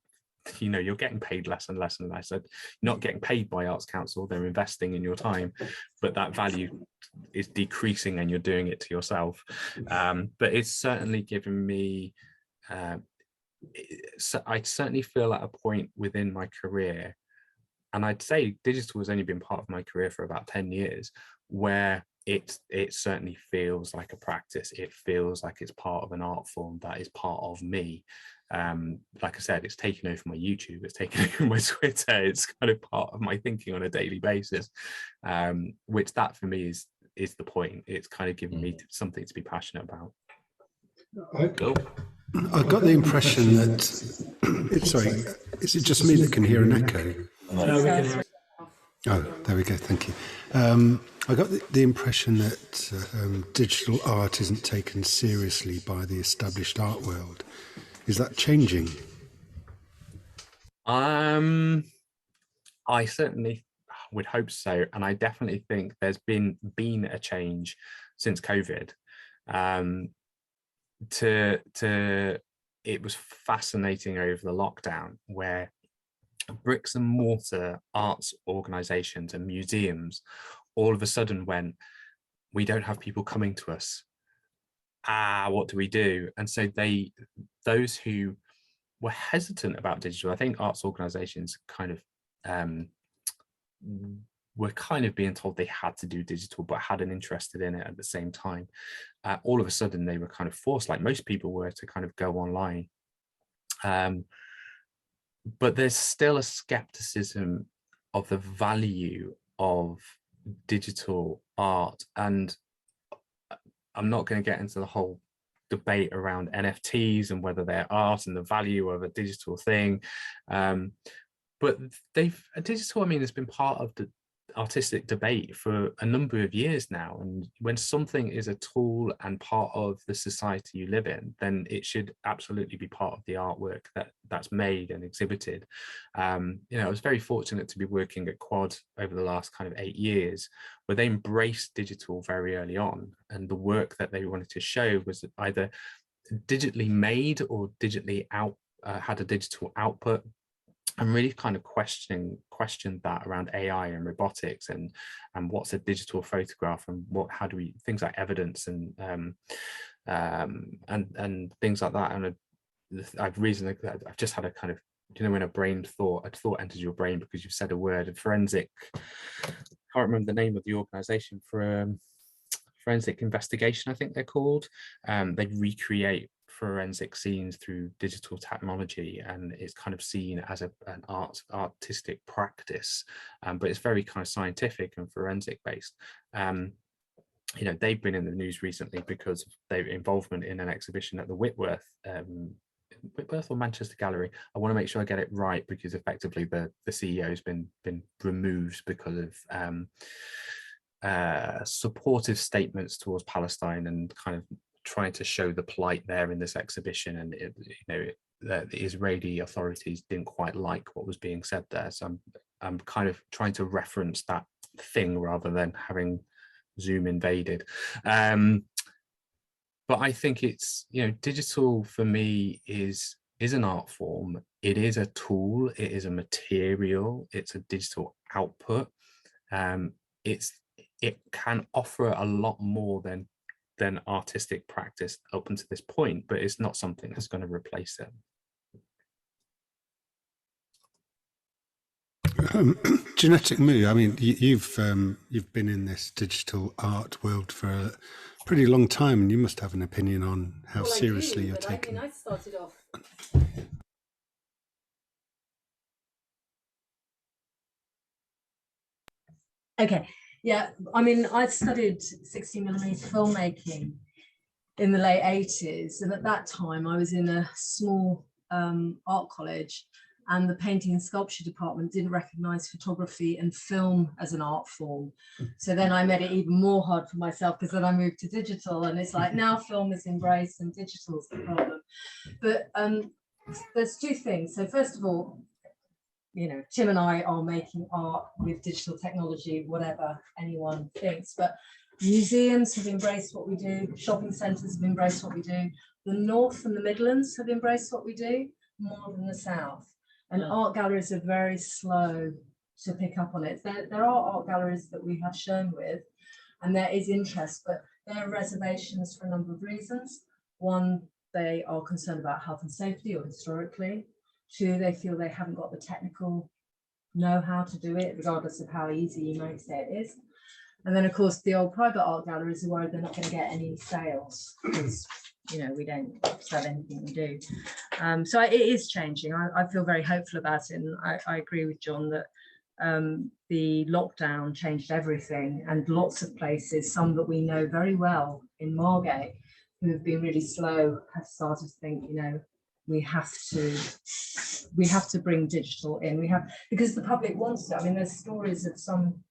getting paid less and less and less. You're not getting paid by Arts Council, they're investing in your time, but that value is decreasing and you're doing it to yourself. But it's certainly given me, I certainly feel at a point within my career, and I'd say digital has only been part of my career for about 10 years, where it certainly feels like a practice. It feels like it's part of an art form that is part of me. Like I said, it's taken over my YouTube, it's taken over my Twitter, it's kind of part of my thinking on a daily basis, which that for me is the point. It's kind of giving me something to be passionate about. I got the impression that, sorry, is it just me that can hear an echo? No, we can hear. Oh, there we go, thank you. I got the impression that digital art isn't taken seriously by the established art world. Is that changing? I certainly would hope so, and I definitely think there's been a change since COVID. It was fascinating over the lockdown where bricks and mortar arts organizations and museums all of a sudden went, we don't have people coming to us. What do we do? And so those who were hesitant about digital, I think arts organizations kind of were kind of being told they had to do digital, but hadn't interested in it at the same time. All of a sudden they were kind of forced, like most people were, to kind of go online. But there's still a skepticism of the value of digital art. And I'm not going to get into the whole debate around NFTs and whether they're art and the value of a digital thing. But digital, I mean, has been part of the artistic debate for a number of years now. And when something is a tool and part of the society you live in, then it should absolutely be part of the artwork that's made and exhibited. I was very fortunate to be working at Quad over the last kind of 8 years, where they embraced digital very early on. And the work that they wanted to show was either digitally made or digitally had a digital output. I'm really kind of questioned that around AI and robotics and what's a digital photograph and how do we, things like evidence and things like that. And I've just had a kind of, when a thought enters your brain because you've said a word, a forensic, I can't remember the name of the organization, for forensic investigation, I think they're called. They recreate forensic scenes through digital technology, and it's kind of seen as an artistic practice, but it's very kind of scientific and forensic based. They've been in the news recently because of their involvement in an exhibition at the Whitworth or Manchester Gallery. I want to make sure I get it right, because effectively the CEO has been removed because of supportive statements towards Palestine and kind of trying to show the plight there in this exhibition. And the Israeli authorities didn't quite like what was being said there. So I'm kind of trying to reference that thing rather than having Zoom invaded. But I think it's, digital for me is an art form. It is a tool. It is a material. It's a digital output. It can offer a lot more than artistic practice up until this point, but it's not something that's going to replace it. Genetic Moo, I mean, you've been in this digital art world for a pretty long time, and you must have an opinion on how seriously you're taking. I started off. Okay, yeah, I mean, I studied 16mm filmmaking in the late 80s, and at that time I was in a small art college, and the painting and sculpture department didn't recognize photography and film as an art form. So then I made it even more hard for myself, because then I moved to digital, and it's like now film is embraced and digital's the problem. But there's two things. So first of all, Tim and I are making art with digital technology, whatever anyone thinks, but museums have embraced what we do, shopping centres have embraced what we do, the North and the Midlands have embraced what we do more than the South. And art galleries are very slow to pick up on it. There are art galleries that we have shown with, and there is interest, but there are reservations for a number of reasons. One, they are concerned about health and safety, or historically. Two, they feel they haven't got the technical know-how to do it, regardless of how easy you might say it is. And then, of course, the old private art galleries are worried they're not going to get any sales because, you know, we don't sell anything we do. So it is changing. I feel very hopeful about it. And I agree with John that the lockdown changed everything, and lots of places, some that we know very well in Margate, who have been really slow, have started to think, you know, we have to bring digital in. Because the public wants it. I mean, there's stories of some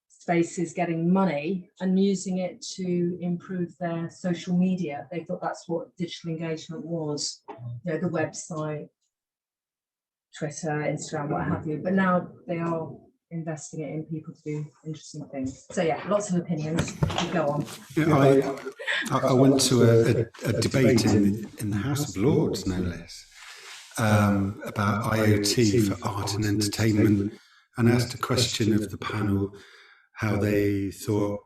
spaces getting money and using it to improve their social media. They thought that's what digital engagement was, you know, the website, Twitter, Instagram, what have you. But now they are investing it in people to do interesting things. So yeah, lots of opinions. Go on. Yeah, I went to a debate in the House of Lords, no less, about IoT for art and entertainment, and asked a question of the panel how they thought.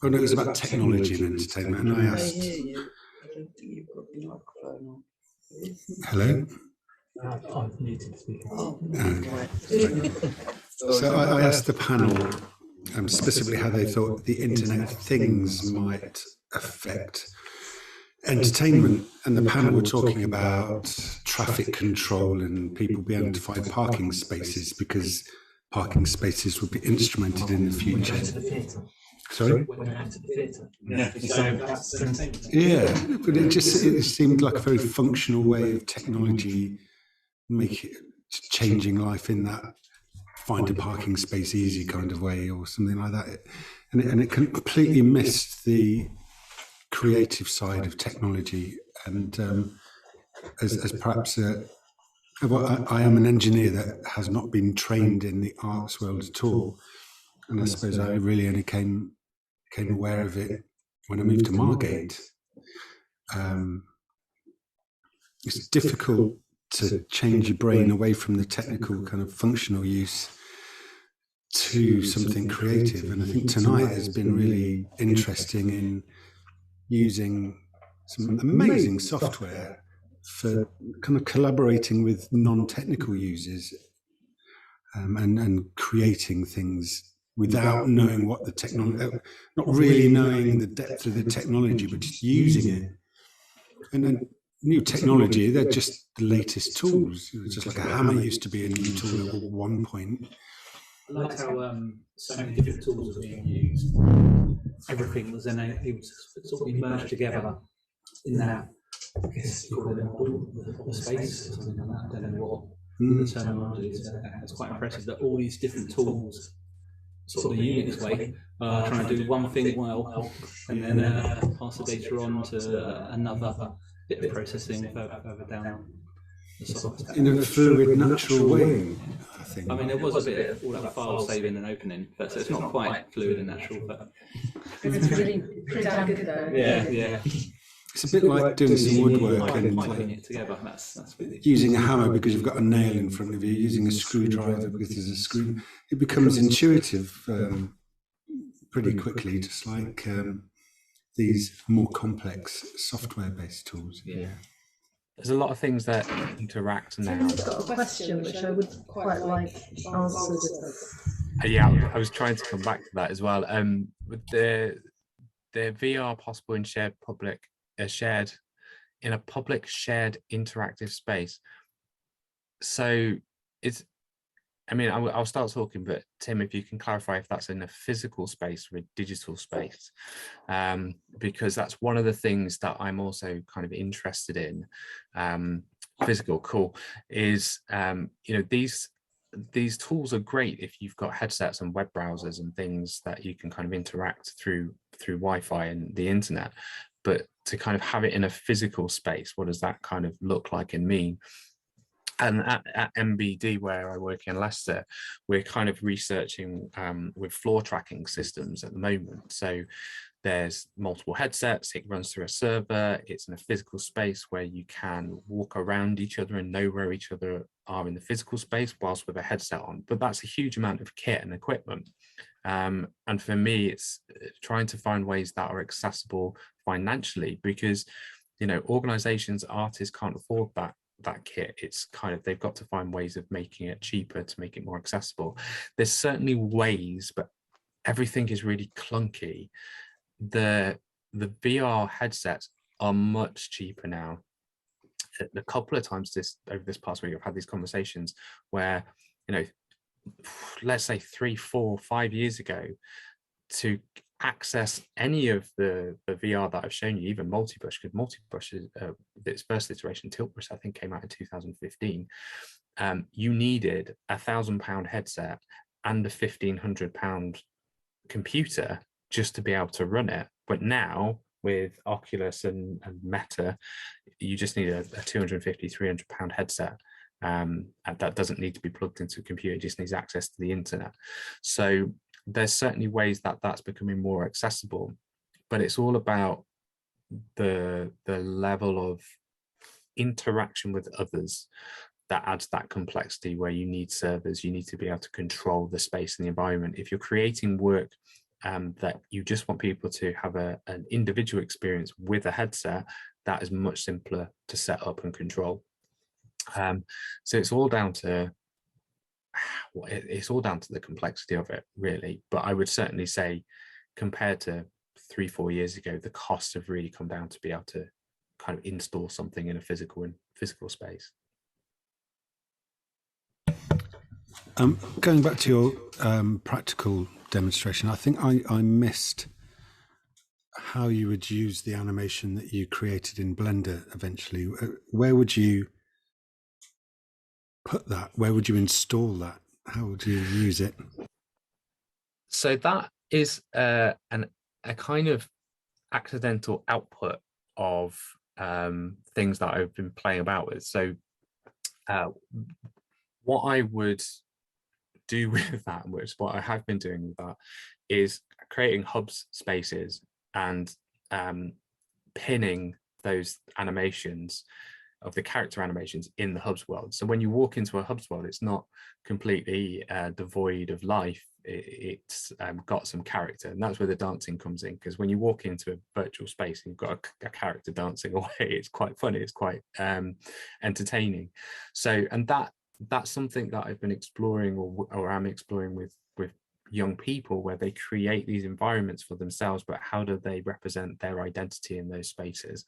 Oh no, it was about technology and entertainment, and I asked. I don't think you've got the microphone on. Hello. I've muted speaker. So I asked the panel specifically how they thought the Internet of Things might affect entertainment, and the panel were talking about traffic control and people being able to find parking spaces because parking spaces would be instrumented in the future. Sorry? Yeah, but it seemed like a very functional way of technology changing life in that find a parking space easy kind of way or something like that. And it completely missed the creative side of technology. And as perhaps I am an engineer that has not been trained in the arts world at all. And I suppose I really only came aware of it when I moved to Margate. It's difficult to change your brain away from the technical kind of functional use to something creative. And I think tonight has been really interesting in using some amazing software for kind of collaborating with non-technical users and creating things without knowing what the technology, not really knowing the depth of the technology, but just using it. And then new technology, they're just the latest tools. It's just like a hammer used to be a new tool at one point. I like how so many different tools are being used. Everything was then able to sort of be merged together in that, I guess you call it a space or something like that. I don't know what the terminology is. It's quite impressive that all these different tools, sort of the Unix way, trying to do one thing well and then pass the data on to another bit of processing further down the software. In a fluid, natural way, I think. I mean, there was a bit of all that file saving and opening, but so it's not quite fluid and natural. But It's really pretty damn good though. yeah. It's a bit like doing some woodwork and piping it together. That's really using a hammer because you've got a nail in front of you, using a screwdriver because there's a screw. It becomes intuitive pretty quickly, just like these more complex software-based tools. yeah. There's a lot of things that interact now. I've got a question which I would quite like answered. Yeah, I was trying to come back to that as well. With the VR possible in shared in a public shared interactive space. So it's, I mean, I'll start talking, but Tim, if you can clarify if that's in a physical space or a digital space, because that's one of the things that I'm also kind of interested in. Physical, cool, is you know, these tools are great if you've got headsets and web browsers and things that you can kind of interact through Wi-Fi and the internet. But to kind of have it in a physical space, what does that kind of look like and mean? And at MBD, where I work in Leicester, we're kind of researching with floor tracking systems at the moment. So there's multiple headsets, it runs through a server, it's in a physical space where you can walk around each other and know where each other are in the physical space whilst with a headset on. But that's a huge amount of kit and equipment. And for me, it's trying to find ways that are accessible financially, because, you know, organizations, artists can't afford that kit. It's kind of, they've got to find ways of making it cheaper to make it more accessible. There's certainly ways, but everything is really clunky. The VR headsets are much cheaper now. A couple of times over this past week, I've had these conversations where, you know, let's say 3, 4, 5 years ago, to access any of the VR that I've shown you, even Multibrush, because Multibrush is its first iteration, Tiltbrush, I think came out in 2015. You needed £1,000 headset and a £1,500 computer just to be able to run it. But now with Oculus and Meta, you just need a £250, £300 headset. And that doesn't need to be plugged into a computer, it just needs access to the internet. So there's certainly ways that that's becoming more accessible, but it's all about the level of interaction with others that adds that complexity, where you need servers, you need to be able to control the space and the environment. If you're creating work that you just want people to have an individual experience with a headset, that is much simpler to set up and control. So it's all down to the complexity of it, really. But I would certainly say, compared to 3-4 years ago, the costs have really come down to be able to kind of install something in a physical space. Going back to your practical demonstration, I think I missed how you would use the animation that you created in Blender eventually. Where would you put that? Where would you install that? How would you use it? So that is a kind of accidental output of things that I've been playing about with. So what I would do with that, which what I have been doing with that, is creating hubs spaces and pinning those animations of the character animations in the hubs world. So when you walk into a hubs world, it's not completely devoid of life. It's got some character, and that's where the dancing comes in, because when you walk into a virtual space and you've got a character dancing away, it's quite funny, it's quite entertaining. So, and that's something that I've been exploring, or am exploring with young people, where they create these environments for themselves, but how do they represent their identity in those spaces?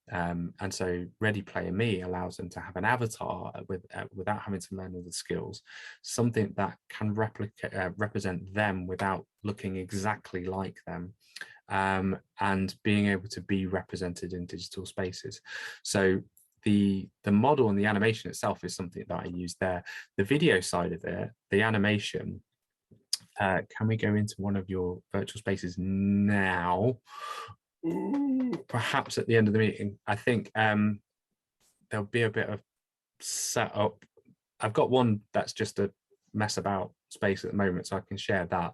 And so Ready Player Me allows them to have an avatar without having to learn all the skills, something that can represent them without looking exactly like them, and being able to be represented in digital spaces. So the model and the animation itself is something that I use there. The video side of it, the animation, can we go into one of your virtual spaces now? Ooh, perhaps at the end of the meeting. I think there'll be a bit of setup. I've got one that's just a mess about space at the moment, so I can share that.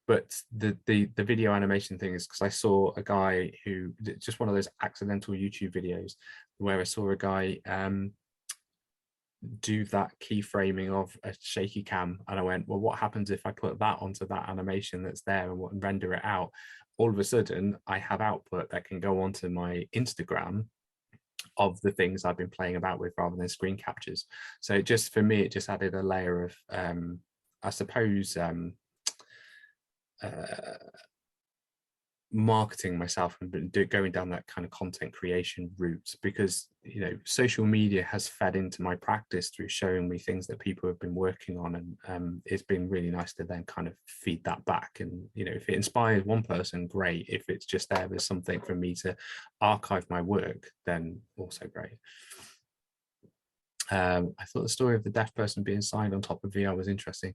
But the video animation thing is because I saw a guy who, just one of those accidental YouTube videos where I saw a guy do that keyframing of a shaky cam, and I went, well, what happens if I put that onto that animation that's there and render it out? All of a sudden I have output that can go onto my Instagram of the things I've been playing about with, rather than screen captures. So just for me, it just added a layer of I suppose marketing myself and going down that kind of content creation route, because social media has fed into my practice through showing me things that people have been working on, and it's been really nice to then kind of feed that back. And if it inspires one person, great. If it's just there's something for me to archive my work, then also great. I thought the story of the deaf person being signed on top of VR was interesting.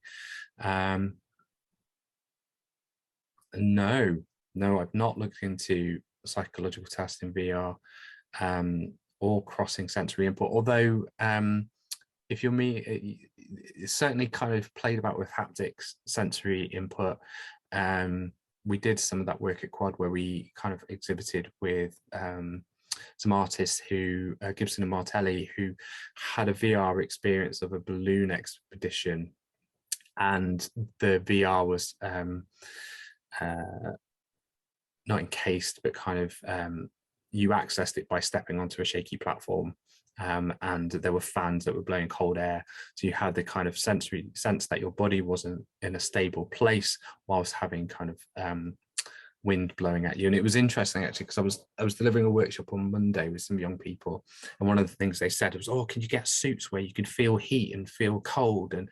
No, I've not looked into psychological tests in VR or crossing sensory input, although if you're me, it's certainly kind of played about with haptics sensory input. We did some of that work at Quad, where we kind of exhibited with some artists who, Gibson and Martelli, who had a VR experience of a balloon expedition, and the VR was not encased, but kind of you accessed it by stepping onto a shaky platform, and there were fans that were blowing cold air. So you had the kind of sensory sense that your body wasn't in a stable place whilst having kind of wind blowing at you. And it was interesting actually, because I was delivering a workshop on Monday with some young people, and one of the things they said was, oh, can you get suits where you can feel heat and feel cold, and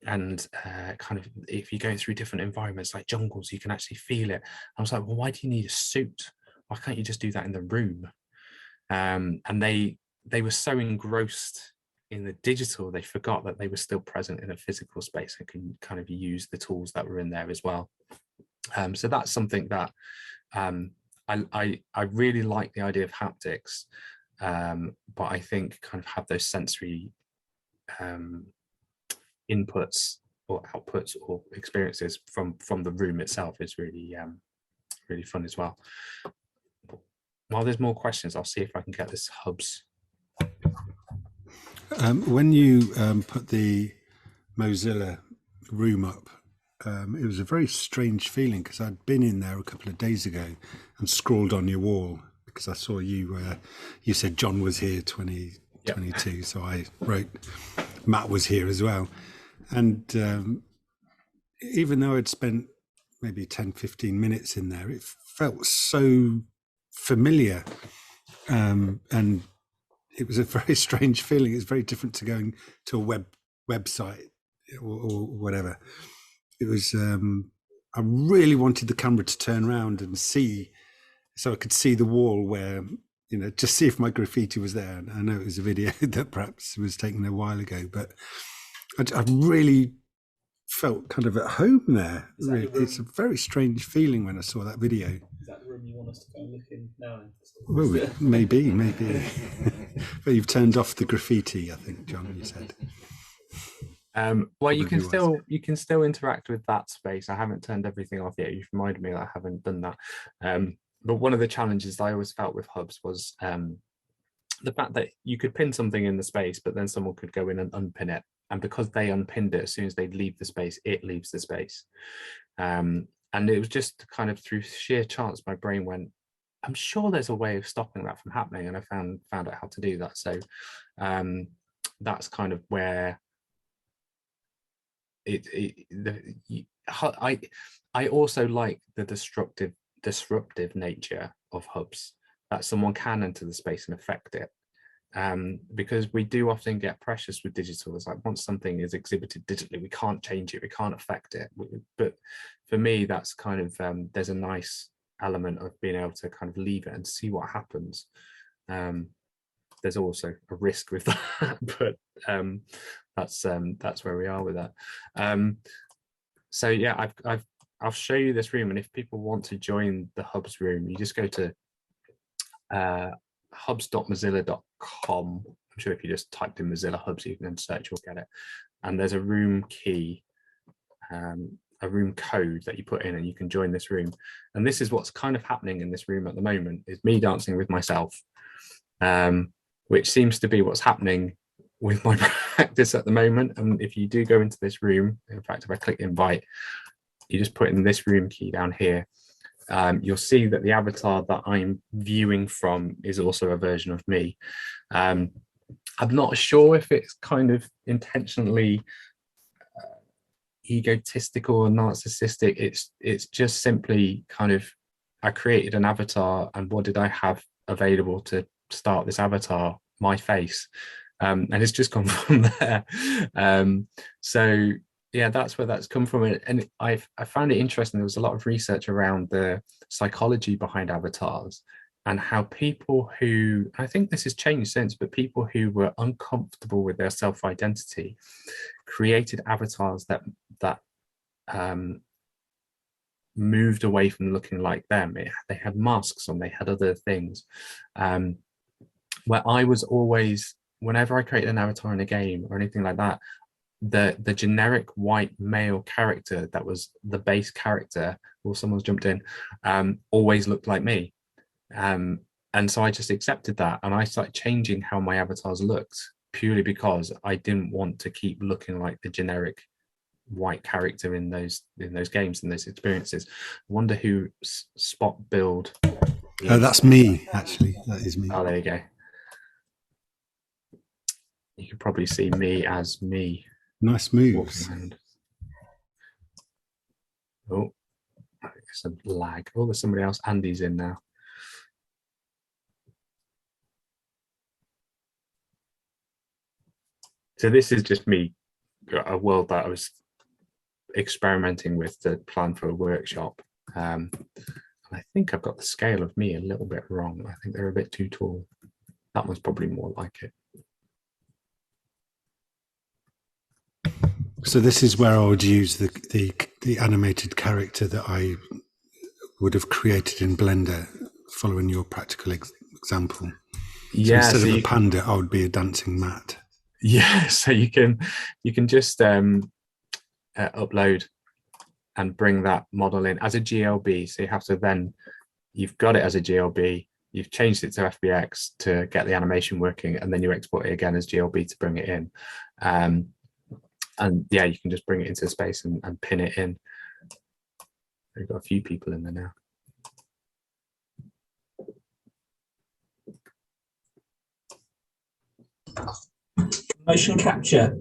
kind of if you go through different environments like jungles, you can actually feel it. I was like, well, why do you need a suit? Why can't you just do that in the room? And they were so engrossed in the digital, they forgot that they were still present in a physical space and can kind of use the tools that were in there as well. So that's something that I really like the idea of haptics, but I think kind of have those sensory inputs or outputs or experiences from the room itself is really really fun as well. While there's more questions, I'll see if I can get this hubs. When you put the Mozilla room up, it was a very strange feeling, because I'd been in there a couple of days ago and scrawled on your wall, because I saw you you said John was here 2022. Yep. So I wrote Matt was here as well. And even though I'd spent maybe 10-15 minutes in there, it felt so familiar, and it was a very strange feeling. It's very different to going to a website or whatever. It was I really wanted the camera to turn around and see, so I could see the wall where, you know, just see if my graffiti was there. And I know it was a video that perhaps was taken a while ago, but I really felt kind of at home there. Really, it's a very strange feeling when I saw that video. Is that the room you want us to go and look in now? Well, maybe. But you've turned off the graffiti, I think, John, you said. Well, you can still interact with that space. I haven't turned everything off yet. You've reminded me that I haven't done that. But one of the challenges that I always felt with hubs was the fact that you could pin something in the space, but then someone could go in and unpin it. And because they unpinned it, as soon as they leave the space, it leaves the space. And it was just kind of through sheer chance, my brain went, I'm sure there's a way of stopping that from happening. And I found out how to do that. So that's kind of where I also like the disruptive nature of hubs, that someone can enter the space and affect it, because we do often get precious with digital. It's like, once something is exhibited digitally, we can't change it, we can't affect it. But for me, that's kind of there's a nice element of being able to kind of leave it and see what happens. There's also a risk with that, but that's where we are with that. So yeah, I'll show you this room, and if people want to join the hubs room, you just go to hubs.mozilla.com. I'm sure if you just typed in Mozilla hubs, you can search, you'll get it. And there's a room key, a room code that you put in, and you can join this room. And this is what's kind of happening in this room at the moment, is me dancing with myself, which seems to be what's happening with my practice at the moment. And if you do go into this room, in fact, if I click invite, you just put in this room key down here, you'll see that the avatar that I'm viewing from is also a version of me. I'm not sure if it's kind of intentionally egotistical or narcissistic. It's just simply kind of, I created an avatar, and what did I have available to start this avatar? My face. And it's just come from there. So yeah, that's where that's come from. And I found it interesting. There was a lot of research around the psychology behind avatars, and how people who, I think this has changed since, but people who were uncomfortable with their self-identity created avatars that moved away from looking like them. They had masks on, they had other things. Where I was always, whenever I created an avatar in a game or anything like that, the generic white male character that was the base character, or someone's jumped in, always looked like me. And so I just accepted that, and I started changing how my avatars looked, purely because I didn't want to keep looking like the generic white character in those games and those experiences. I wonder who Spot Build. Oh, that's me, actually. That is me. Oh, there you go. You can probably see me as me. Nice moves. Oh, it's a lag. Oh, there's somebody else. Andy's in now. So this is just me, a world that I was experimenting with to plan for a workshop. I think I've got the scale of me a little bit wrong. I think they're a bit too tall. That one's probably more like it. So this is where I would use the animated character that I would have created in Blender, following your practical example. Yeah. So instead of a panda, I would be a dancing mat. Yeah. So you can just upload and bring that model in as a GLB. So you have to then, you've got it as a GLB, you've changed it to FBX to get the animation working, and then you export it again as GLB to bring it in. And yeah, you can just bring it into space and pin it in. We've got a few people in there now. Motion capture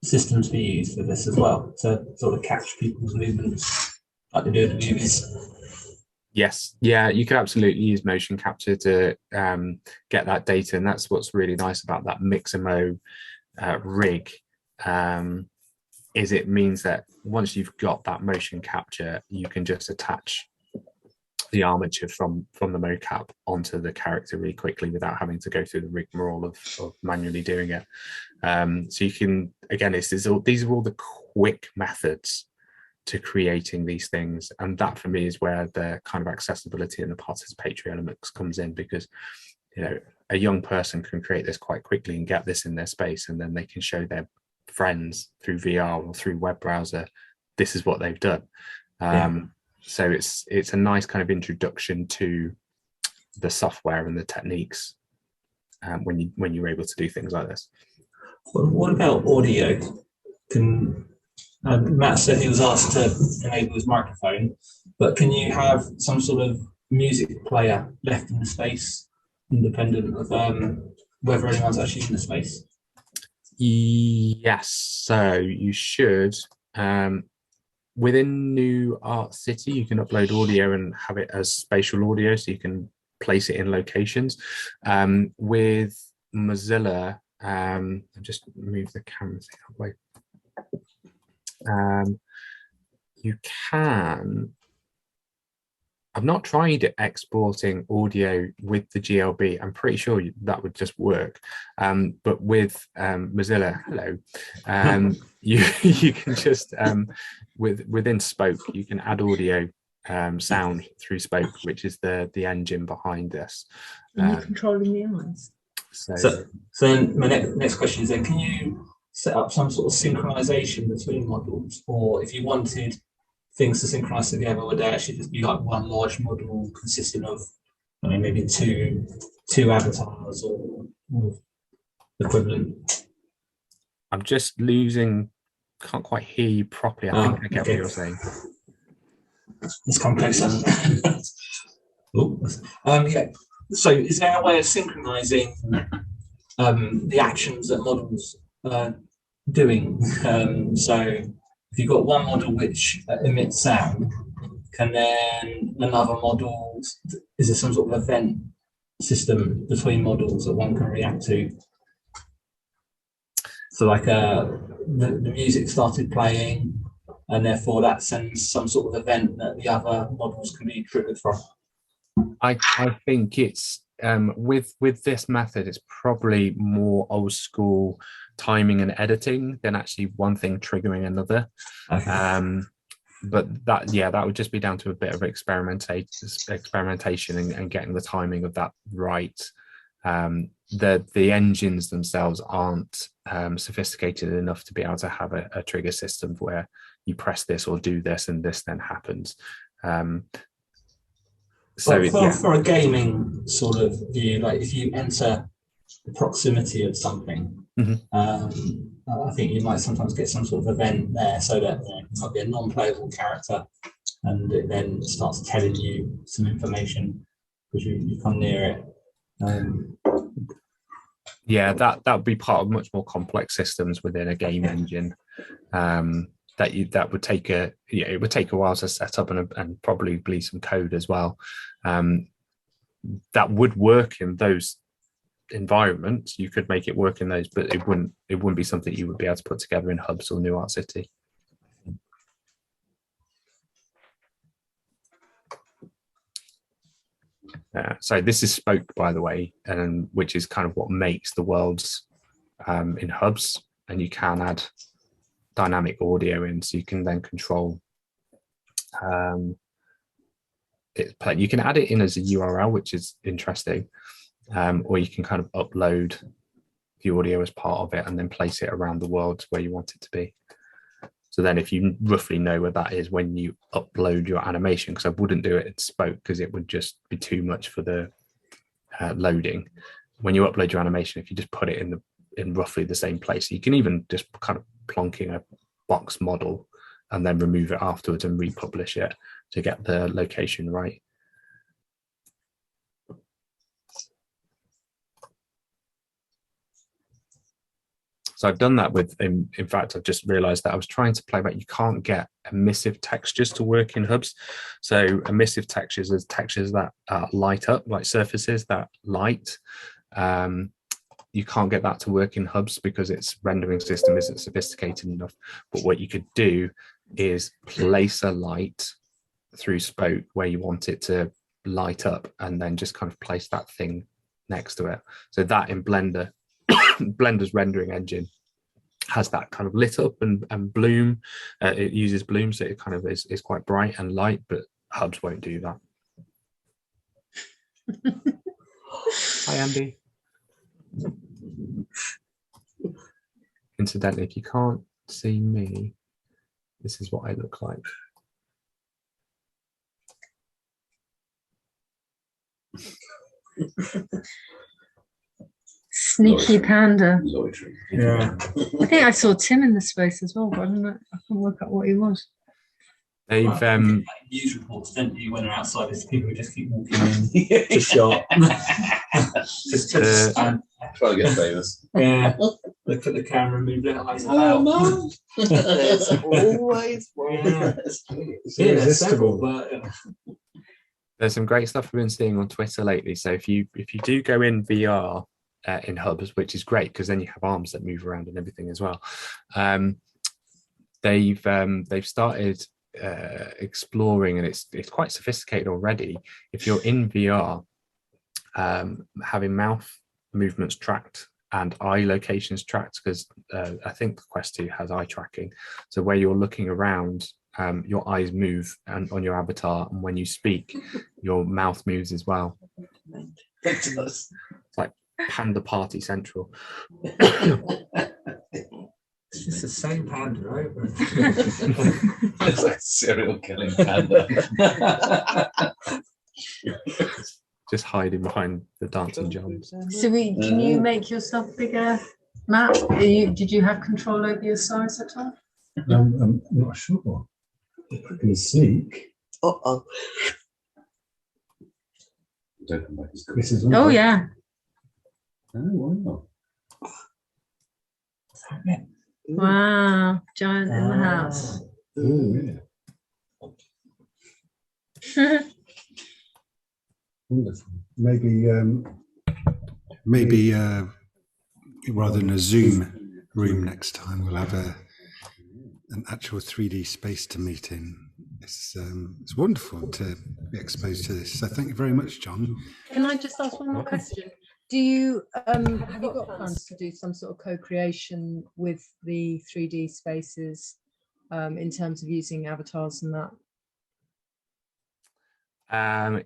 systems be used for this as well, to sort of catch people's movements like they do in the movies? Yes, yeah, you can absolutely use motion capture to get that data, and that's what's really nice about that Mixamo rig. Is it means that once you've got that motion capture, you can just attach the armature from the mocap onto the character really quickly without having to go through the rigmarole of manually doing it. So you can, again, these are all the quick methods to creating these things, and that for me is where the kind of accessibility and the participatory elements comes in, because a young person can create this quite quickly and get this in their space, and then they can show their friends through VR or through web browser this is what they've done. So it's a nice kind of introduction to the software and the techniques when you're able to do things like this. Well, what about audio? Matt said he was asked to enable his microphone, but can you have some sort of music player left in the space, independent of whether anyone's actually in the space? Yes, so you should. Within New Art City, you can upload audio and have it as spatial audio, so you can place it in locations. With Mozilla, I've just moved the camera thing away. You can. I've not tried it exporting audio with the GLB. I'm pretty sure that would just work. But with Mozilla, hello, you can just within Spoke, you can add audio sound through Spoke, which is the engine behind this. Are you controlling the eyes? So my next question is then, can you set up some sort of synchronization between models, or if you wanted things to synchronize together, would there actually just be like one large model consisting of, I mean, maybe two avatars or equivalent? I'm just losing, can't quite hear you properly. I think I get what you're saying. Let's come closer. Yeah. So is there a way of synchronizing the actions that models are doing? So if you've got one model which emits sound, can then another model, is there some sort of event system between models that one can react to? So like the music started playing, and therefore that sends some sort of event that the other models can be triggered from. I think it's with this method, it's probably more old school timing and editing than actually one thing triggering another. Okay. But that would just be down to a bit of experimentation and getting the timing of that right. The engines themselves aren't sophisticated enough to be able to have a trigger system where you press this or do this and this then happens. So for a gaming sort of view, like if you enter the proximity of something, I think you might sometimes get some sort of event there, so that it might be a non-playable character, and it then starts telling you some information because you come near it. Yeah, that would be part of much more complex systems within a game engine. That would take it would take a while to set up and probably bleed some code as well. That would work in those environments. You could make it work in those, but it wouldn't be something you would be able to put together in Hubs or New Art City. So this is Spoke, by the way, and which is kind of what makes the worlds in Hubs, and you can add dynamic audio in, so you can then control you can add it in as a URL, which is interesting, or you can kind of upload the audio as part of it and then place it around the world where you want it to be. So then if you roughly know where that is when you upload your animation, because I wouldn't do it in Spoke because it would just be too much for the loading. When you upload your animation, if you just put it in roughly the same place, you can even just kind of plonk in a box model and then remove it afterwards and republish it to get the location right. So I've done that with, in fact, I've just realized that I was trying to play back. You can't get emissive textures to work in Hubs. So emissive textures is textures that light up, like surfaces that light. You can't get that to work in Hubs because its rendering system isn't sophisticated enough. But what you could do is place a light through Spoke where you want it to light up, and then just kind of place that thing next to it. So that in Blender, Blender's rendering engine has that kind of lit up and bloom. It uses bloom, so it kind of is quite bright and light, but Hubs won't do that. Hi, Andy. Incidentally, if you can't see me, this is what I look like. Sneaky panda. Yeah. I think I saw Tim in the space as well, but I don't know. I can't work out what he was. They've news reports, don't you, when they're outside? There's people who just keep walking in to shot. just trying to get famous. Yeah. Look at the camera, move their eyes out. Oh, no. There's always one. Yeah. There's several, but there's some great stuff we've been seeing on Twitter lately. So if you do go in VR in Hubs, which is great because then you have arms that move around and everything as well. They've started exploring, and it's quite sophisticated already. If you're in VR, having mouth movements tracked and eye locations tracked, because I think Quest 2 has eye tracking. So where you're looking around, your eyes move and on your avatar, and when you speak, your mouth moves as well. It's like Panda Party Central. it's just the same panda, right? It's like serial killing panda. Just hiding behind the dancing Johns. So can you make yourself bigger, Matt? Did you have control over your size at all? I'm not sure. I can sneak. Uh-oh. Oh, yeah. Oh, wow. Wow, giant in the house. Oh, yeah. Wonderful. Maybe rather than a Zoom room next time, we'll have an actual 3D space to meet in. It's wonderful to be exposed to this. So thank you very much, John. Can I just ask one more question? Do you have you got plans to do some sort of co-creation with the 3D spaces in terms of using avatars and that?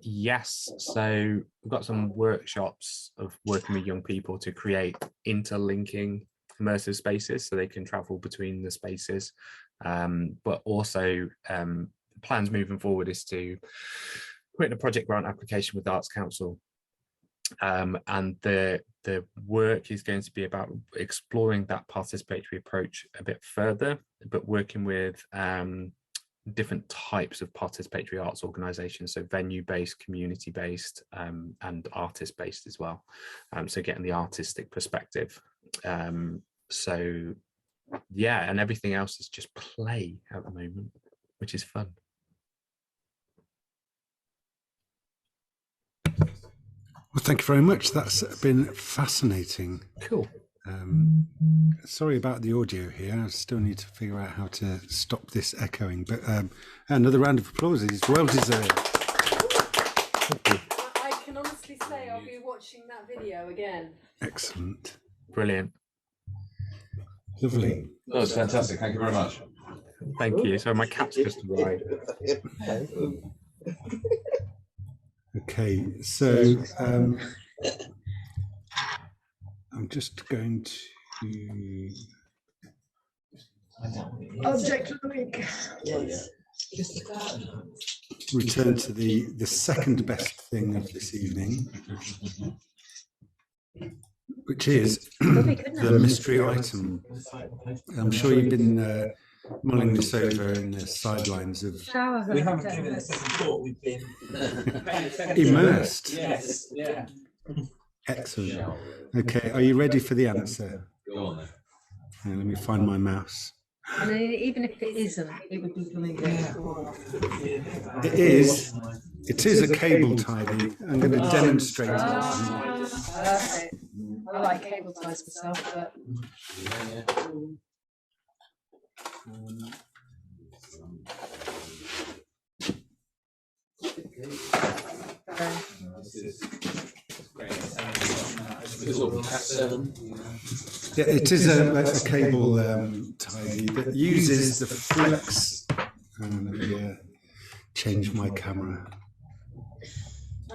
Yes, so we've got some workshops of working with young people to create interlinking immersive spaces so they can travel between the spaces, but also plans moving forward is to put in a project grant application with the Arts Council, and the work is going to be about exploring that participatory approach a bit further, but working with different types of participatory arts organizations, so venue-based, community-based, and artist-based as well. So getting the artistic perspective. So yeah, and everything else is just play at the moment, which is fun. Well, thank you very much. That's been fascinating. Cool. Sorry about the audio here. I still need to figure out how to stop this echoing. But another round of applause is well deserved. I can honestly say I'll be watching that video again. Excellent. Brilliant. Lovely. That was fantastic. Thank you very much. Thank you. So my cat's just arrived. Okay, so I'm just going to Object of the week. return to the second best thing of this evening, which is the mystery item. I'm sure you've been mulling this over in the sidelines of We haven't given it a second thought. We've been immersed. Yes, yeah. Excellent. Okay, are you ready for the answer? Go on then. Let me find my mouse. I mean, even if it isn't, it would be something good. It is a cable tidy. I'm going to demonstrate it. Perfect. I like cable ties myself, but Yeah, it is a cable tidy that uses the flex. Let me change my camera.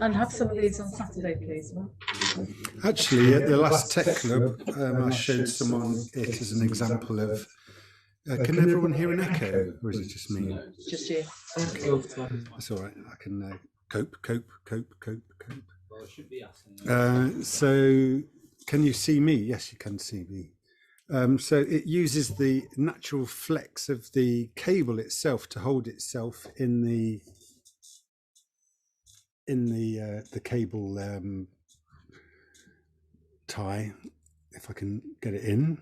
and have some of these on Saturday, please. Actually, at the last Tech Club, I showed someone it as an example of. Can everyone hear an echo, or is it just me? Just you. That's all right. I can cope. Well, it should be us. So, can you see me? Yes, you can see me. So it uses the natural flex of the cable itself to hold itself in the cable tie. If I can get it in,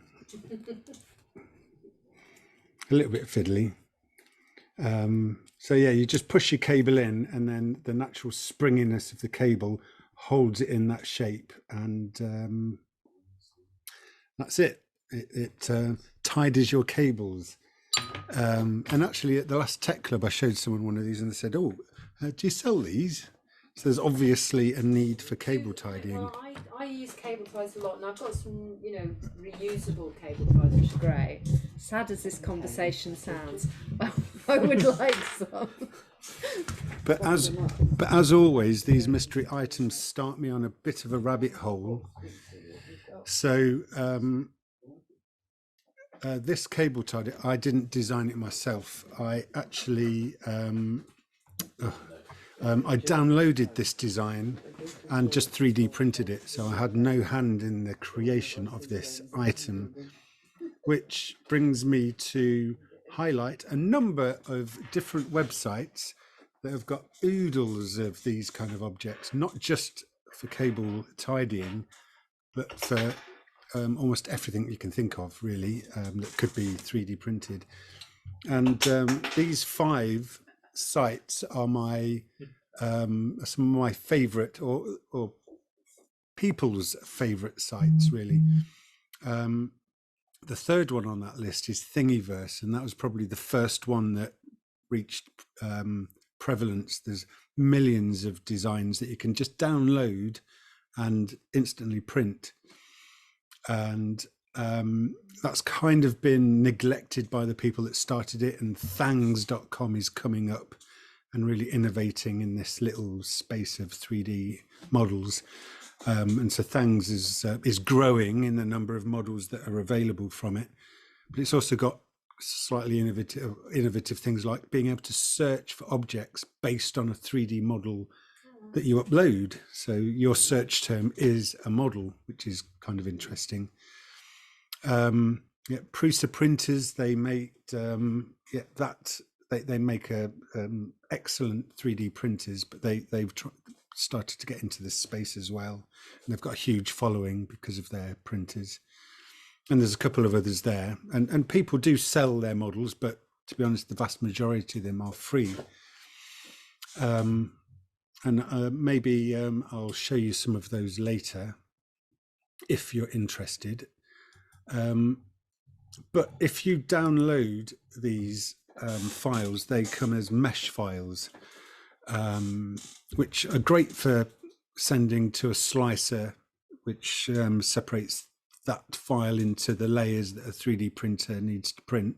a little bit fiddly. So yeah, you just push your cable in, and then the natural springiness of the cable holds it in that shape, and that's it. It tidies your cables. And actually, at the last Tech Club, I showed someone one of these, and they said, "Oh, do you sell these?" So there's obviously a need for cable tidying. Well, I use cable ties a lot, and I've got some, reusable cable ties, which are great. Sad as this conversation sounds, I would like some. But as always, these mystery items start me on a bit of a rabbit hole. So this cable tidy, I didn't design it myself. I actually I downloaded this design and just 3D printed it. So I had no hand in the creation of this item, which brings me to highlight a number of different websites that have got oodles of these kind of objects, not just for cable tidying, but for almost everything you can think of, really, that could be 3D printed. And these 5 sites are some of my favorite or people's favorite sites, really. The third one on that list is Thingiverse, and that was probably the first one that reached prevalence. There's millions of designs that you can just download and instantly print, and that's kind of been neglected by the people that started it, and thangs.com is coming up and really innovating in this little space of 3D models. And so Thangs is growing in the number of models that are available from it, but it's also got slightly innovative things like being able to search for objects based on a 3D model that you upload. So your search term is a model, which is kind of interesting. Prusa printers, they make that they make a excellent 3D printers, but they've started to get into this space as well, and they've got a huge following because of their printers. And there's a couple of others there, and people do sell their models, but to be honest, the vast majority of them are free. Maybe I'll show you some of those later if you're interested. But if you download these files, they come as mesh files, which are great for sending to a slicer, which separates that file into the layers that a 3D printer needs to print.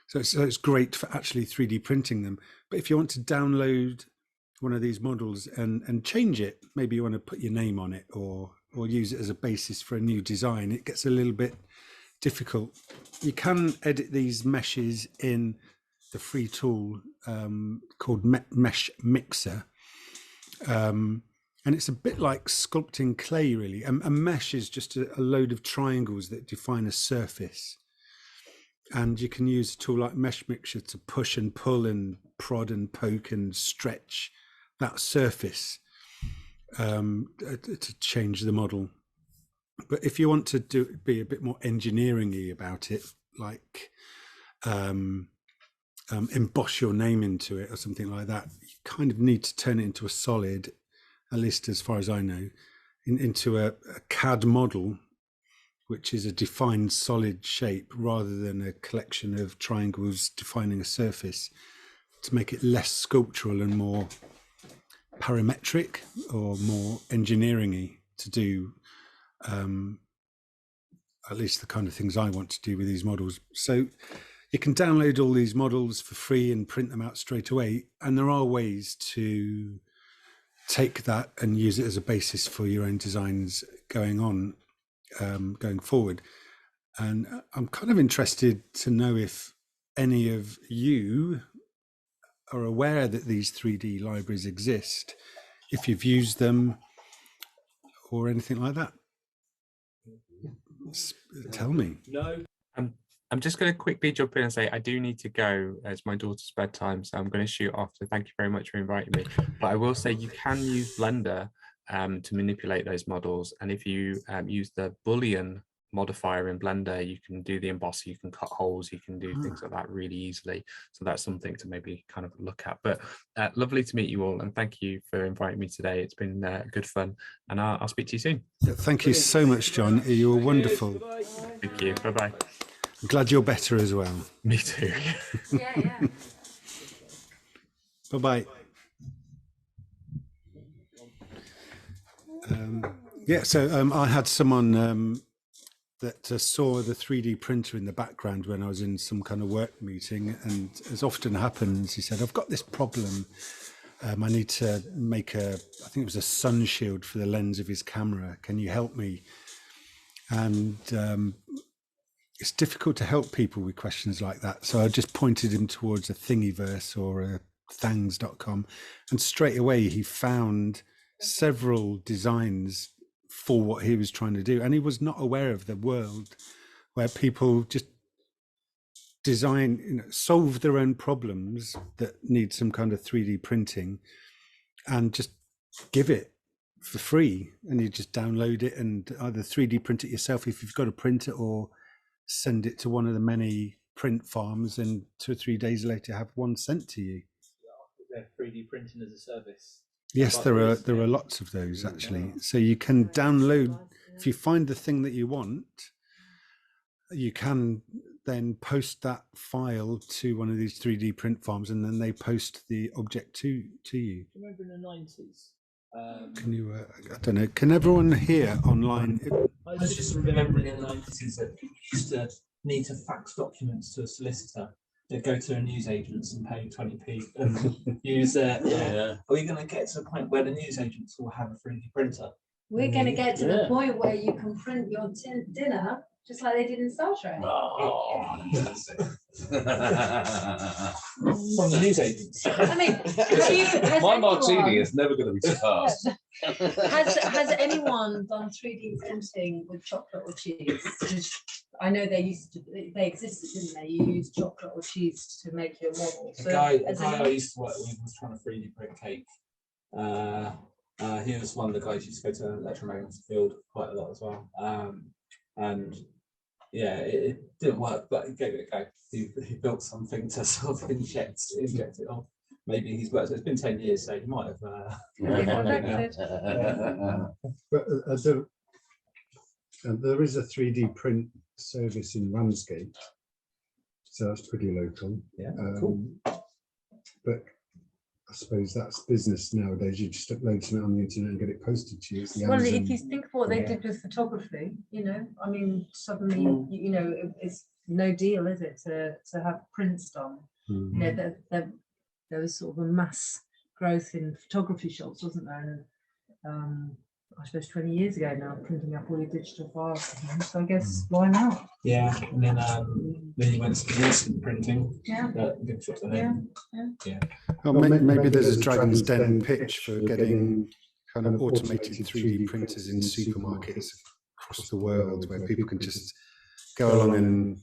So it's great for actually 3D printing them. But if you want to download one of these models and change it, maybe you want to put your name on it or use it as a basis for a new design, it gets a little bit difficult. You can edit these meshes in the free tool called Mesh Mixer. And it's a bit like sculpting clay, really. A mesh is just a load of triangles that define a surface. And you can use a tool like Mesh Mixer to push and pull and prod and poke and stretch that surface to change the model. But if you want to be a bit more engineering-y about it, like emboss your name into it or something like that, you kind of need to turn it into a solid, at least as far as I know, into a CAD model, which is a defined solid shape rather than a collection of triangles defining a surface, to make it less sculptural and more parametric or more engineering-y to do at least the kind of things I want to do with these models. So you can download all these models for free and print them out straight away. And there are ways to take that and use it as a basis for your own designs going forward. And I'm kind of interested to know if any of you are aware that these 3D libraries exist, if you've used them or anything like that. Tell me. No. I'm just going to quickly jump in and say I do need to go. It's my daughter's bedtime, so I'm going to shoot off. So thank you very much for inviting me. But I will say you can use Blender to manipulate those models. And if you use the Boolean modifier in Blender, you can do the emboss, you can cut holes, you can do things like that really easily. So that's something to maybe kind of look at. But lovely to meet you all, and thank you for inviting me today. It's been good fun, and I'll speak to you soon. Thank you so much, John. You were wonderful. Thank you. Bye-bye. I'm glad you're better as well. Me too. Yeah. Bye-bye. So I had someone that saw the 3D printer in the background when I was in some kind of work meeting, and as often happens, he said, I've got this problem. I need to make I think it was a sun shield for the lens of his camera. Can you help me? And it's difficult to help people with questions like that. So I just pointed him towards a Thingiverse or a thangs.com, and straight away he found several designs for what he was trying to do. And he was not aware of the world where people just design, solve their own problems that need some kind of 3D printing and just give it for free. And you just download it and either 3D print it yourself if you've got a printer, or send it to one of the many print farms, and 2 or 3 days later have one sent to you. They're 3D printing as a service. Yes, there are lots of those actually. So you can download, if you find the thing that you want, you can then post that file to one of these 3D print farms, and then they post the object to you. Do you remember in the 90s? Can you, I don't know, can everyone hear online? I was just remembering in the 90s that people used to need to fax documents to a solicitor. They'd go to a newsagents and pay 20p and use it. Are we going to get to a point where the newsagents will have a 3D printer? We're going to get to the point where you can print your dinner just like they did in Star Trek. Oh, From the news agency. I mean, has my anyone- martini is never going to be surpassed. Has anyone done 3D printing with chocolate or cheese? I know they existed, didn't they? You used chocolate or cheese to make your model. The So guy has I anyone- used to work with was trying to 3D print cake. He was one of the guys who used to go to electromagnetic field quite a lot as well. And yeah, it didn't work, but he gave it a go. He built something to sort of inject it on. Maybe he's worked. It's been 10 years, so he might have. But there is a 3D print service in Ramsgate, so that's pretty local. Yeah, cool. But I suppose that's business nowadays. You just upload something on the internet and get it posted to you. It's the Well, Amazon. if you think of what they did with photography, I mean, suddenly, it's no deal, is it, to have prints done? There was sort of a mass growth in photography shops, wasn't there? And I suppose 20 years ago now, printing up all your digital files. So I guess why not? Yeah, and then you went to the instant printing. Yeah. Well, maybe there's a Dragon's Den pitch for getting kind of automated 3D printers in supermarkets across the world, where people can just go along and,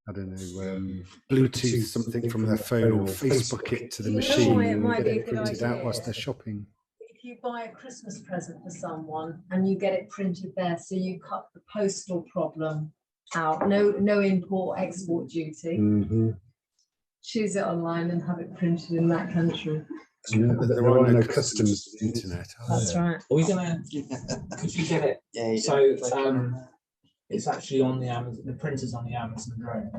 I don't know, Bluetooth something from their phone or Facebook it to the machine and get it printed out whilst they're shopping. If you buy a Christmas present for someone and you get it printed there, so you cut the postal problem out, no import export duty. Choose it online and have it printed in that country. Yeah, there are no customs to the internet. That's right. Are we gonna? Could you get it? Yeah. So it's actually on the Amazon. The printer's on the Amazon drone.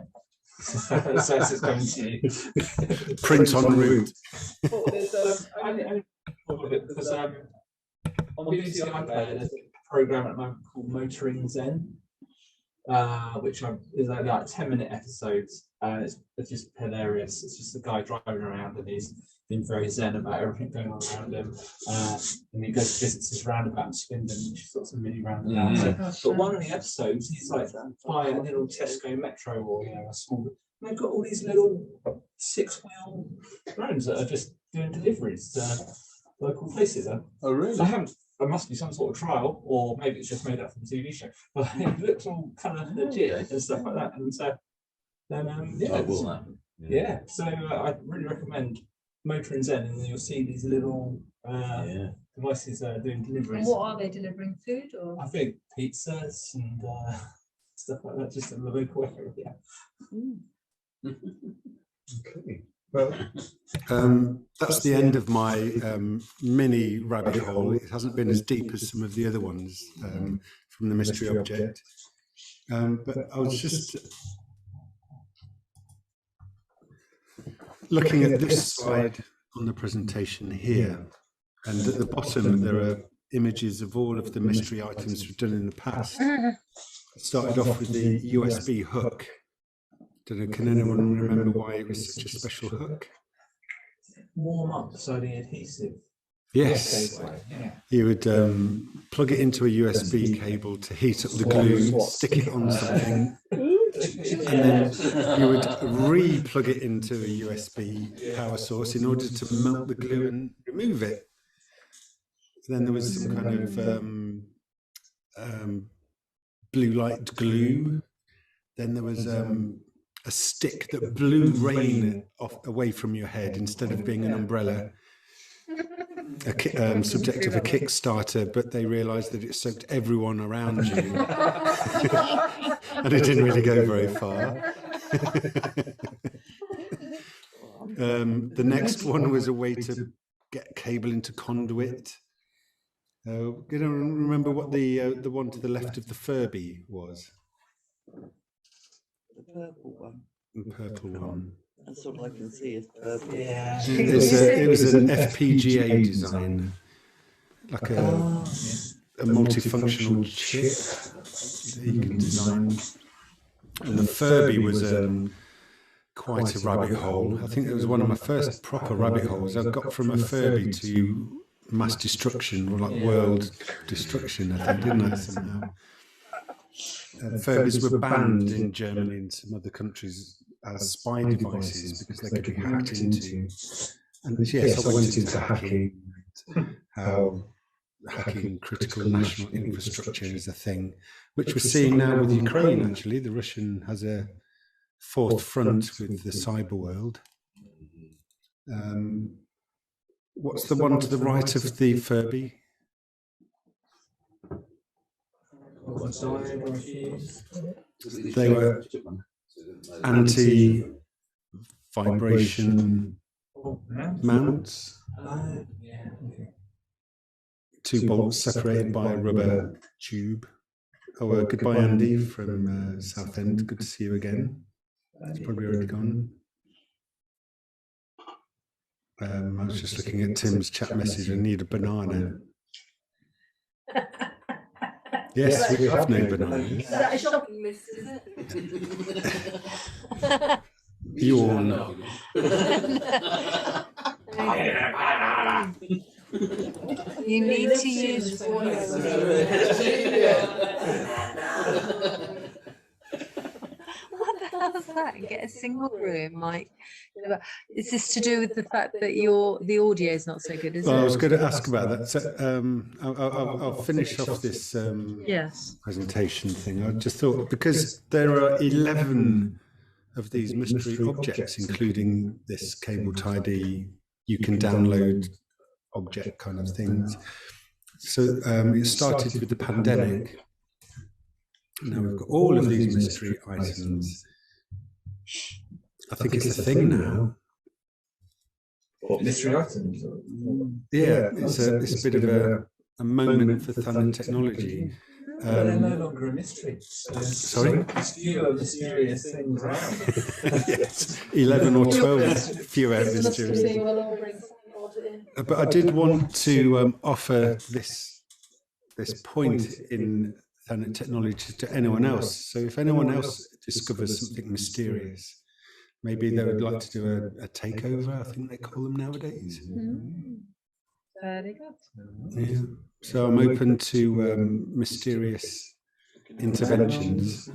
So it's going to you. Print en route. Because on BBC iPlayer, there's a program at the moment called Motoring Zen, which is like 10-minute episodes. It's just hilarious. It's just a guy driving around and he's being very zen about everything going on around him. And he goes to visits his roundabout in Swindon, which is sort of a mini roundabout. But one of the episodes, he's like by a little Tesco Metro or a small. And they've got all these little 6-wheel drones that are just doing deliveries to local places. Oh, really? There must be some sort of trial, or maybe it's just made up from a TV show. But it looks all kind of legit and stuff like that. And so then, yeah. So I really recommend Motoring Zen, and then you'll see these little devices doing deliveries. And what are they delivering? Food or? I think pizzas and stuff like that, just in the local area. Okay. Well, that's the end of my mini rabbit hole. It hasn't been as deep as some of the other ones from the mystery object. But I was just looking at this slide on the presentation here, and at the bottom there are images of all of the mystery items we've done in the past. It started off with the USB hook. Can anyone remember why it was such a special hook? Warm up, so the adhesive. Yes, you would plug it into a USB cable to heat up the glue, stick it on something, and then you would re-plug it into a USB power source in order to melt the glue and remove it. Then there was some kind of blue light glue. Then there was a stick that blew rain away from your head instead of being an umbrella. Subject of a Kickstarter, but they realised that it soaked everyone around you, and it didn't really go very far. The next one was a way to get cable into conduit. You don't remember what the one to the left of the Furby was? The purple one. The purple one. That's all I can see is purple. Yeah. It was an FPGA design, like a multifunctional chip that you can design. And the Furby was quite a rabbit hole. I think it was one of my first proper rabbit holes. I got from a Furby to mass destruction or like world destruction, I think, didn't I, somehow? Furbies were banned in Germany and some other countries as spy devices because they could be hacked into. And yes, I went into hacking, how hacking critical national infrastructure is a thing, which we're seeing now with Ukraine, actually. The Russian has a fourth front with the cyber world. What's the one to the right of the Furby? They were anti-vibration mounts. 2 bolts separated by a rubber tube. Oh, goodbye, Andy from Southend. Good to see you again. It's probably already gone. I was just looking at Tim's chat message. I need a banana. Yes, we have no bananas. Is that a shopping list, is it? Yawn. You need to use voice. What the hell is that? Get a single room, like. Is this to do with the fact that the audio is not so good? Is it? I was going to ask about that. So I'll finish off this yes. presentation thing. I just thought, because there are 11 of these mystery objects, including this cable tidy, you can download object kind of things. So it started with the pandemic. Now we've got all of these mystery items. I think it's a thing now. What, mystery items? Yeah, it's a bit of a moment for Thanet Technology. They're no longer a mystery. Sorry? There's fewer mysterious things around. Yes, 11 or 12 fewer mysterious. But I did want to offer this point in Thanet Technology to anyone else. So if anyone else discovers something mysterious, maybe they would like to do a takeover, I think they call them nowadays. Very good. Yeah. So I'm open to mysterious interventions.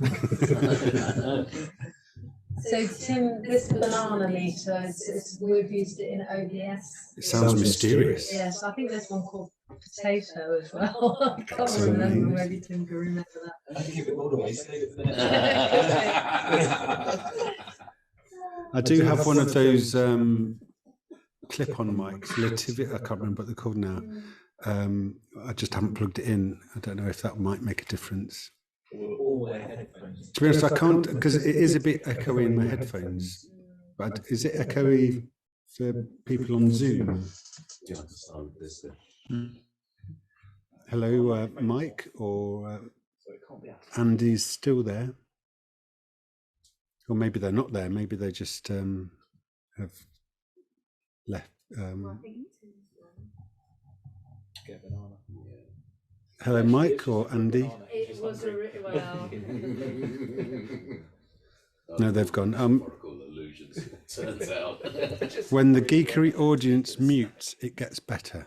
So Tim, this banana meter, we've used it in OBS. It sounds mysterious. Yes, I think there's one called potato as well. I can't remember, maybe Tim can remember that. I can give it all away, save it for the I do have one of those clip-on mics, Lativia, I can't remember what they're called now. I just haven't plugged it in. I don't know if that might make a difference. To be honest, I can't, because it is a bit echoey in my headphones. But is it echoey for people on Zoom? Hello, Mike, or Andy's still there? Or maybe they're not there. Maybe they just have left. Hello, Mike or Andy? It was a well. No, they've gone. When the geekery audience mutes, it gets better.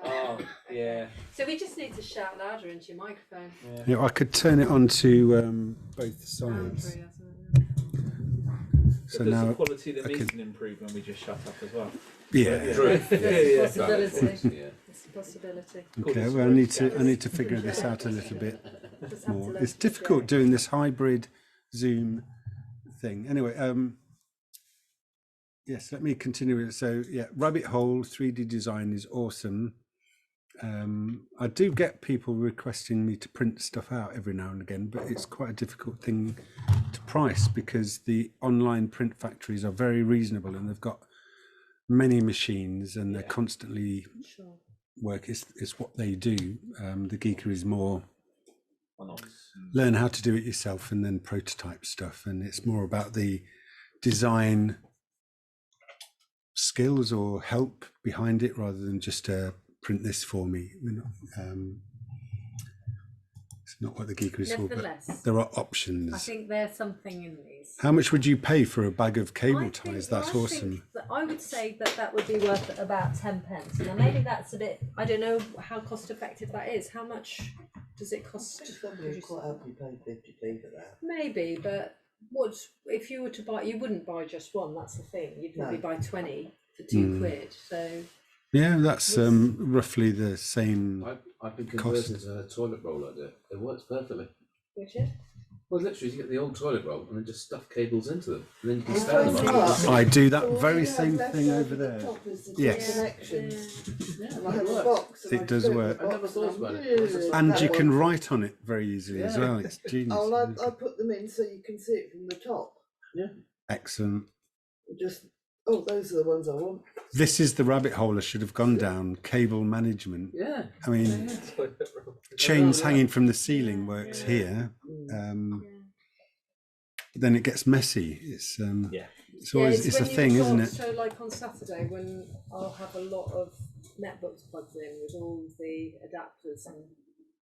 Oh, yeah. So we just need to shout louder into your microphone. Yeah, I could turn it on to both sides. So does now the quality of the meeting improve when we just shut up as well? Yeah. It's a possibility. It's a possibility. Okay, well, I need to figure this out a little bit more. It's difficult doing this hybrid Zoom thing. Anyway, yes, let me continue with it. So yeah, Rabbit Hole 3D design is awesome. I do get people requesting me to print stuff out every now and again, but it's quite a difficult thing to price because the online print factories are very reasonable and they've got many machines and they're constantly work. It's what they do. The geeker is more learn how to do it yourself and then prototype stuff, and it's more about the design skills or help behind it rather than just print this for me. So not what the geekery saw, but Nevertheless, there are I options. think there's something in these. How much would you pay for a bag of cable I ties? think- That's I awesome. think that I would say that would be worth about 10 pence. Now maybe that's a bit, I don't know how cost effective that is. How much does it cost? Somebody would quite happily pay 50p for that. Maybe, but what if you were to buy, you wouldn't buy just one, that's the thing. You'd probably No. buy 20 for £2. So Yeah, that's roughly the same. I've been Cost. converted to a toilet roll idea. It works perfectly. which is Well, literally, you get the old toilet roll and then just stuff cables into them, and then you can Oh, stand them I up. see. I do that So what very you have same left thing over over the there. top is the Yes. connections. Yeah, And I have a works. box. and It I does put work. the I never box thought and about I'm it. really- And that you can one- write on it very easily as Yeah. well. It's genius. I'll put them in so you can see it from the top. Excellent. Just, oh, those are the ones I want. This is the rabbit hole I should have gone down. Cable management. Yeah. I mean, chains hanging from the ceiling works here. Then it gets messy. It's it's always it's a when thing, you've isn't got- it? So like on Saturday when I'll have a lot of netbooks plugged in with all the adapters and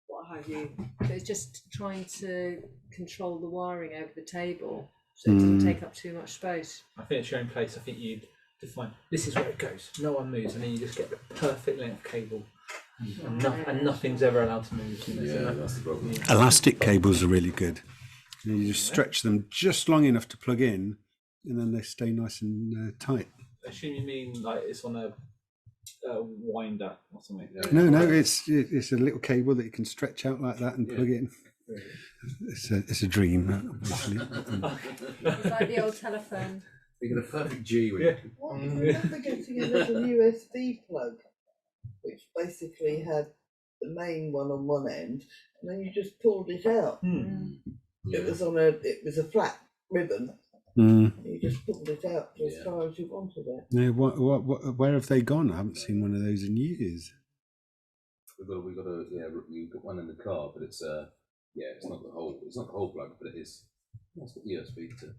what have you. So it's just trying to control the wiring over the table so it doesn't take up too much space. I think it's your own place. I think you define this is where it goes. No one moves, and then you just get the perfect length cable, and nothing's ever allowed to move. Yeah, that's the problem. Elastic cables are really good. You just stretch them just long enough to plug in, and then they stay nice and tight. I assume you mean like it's on a winder or something. No, it's a little cable that you can stretch out like that and plug it in. It's a dream, obviously. It's like the old telephone. You get a perfect G with Yeah. Well, I remember getting a little USB plug, which basically had the main one on one end, and then you just pulled it out. It was a flat ribbon. You just pulled it out to as far as you wanted it. Yeah, where have they gone? I haven't seen one of those in years. We've got one in the car, but it's it's not the whole plug, but it is. That's what USB to.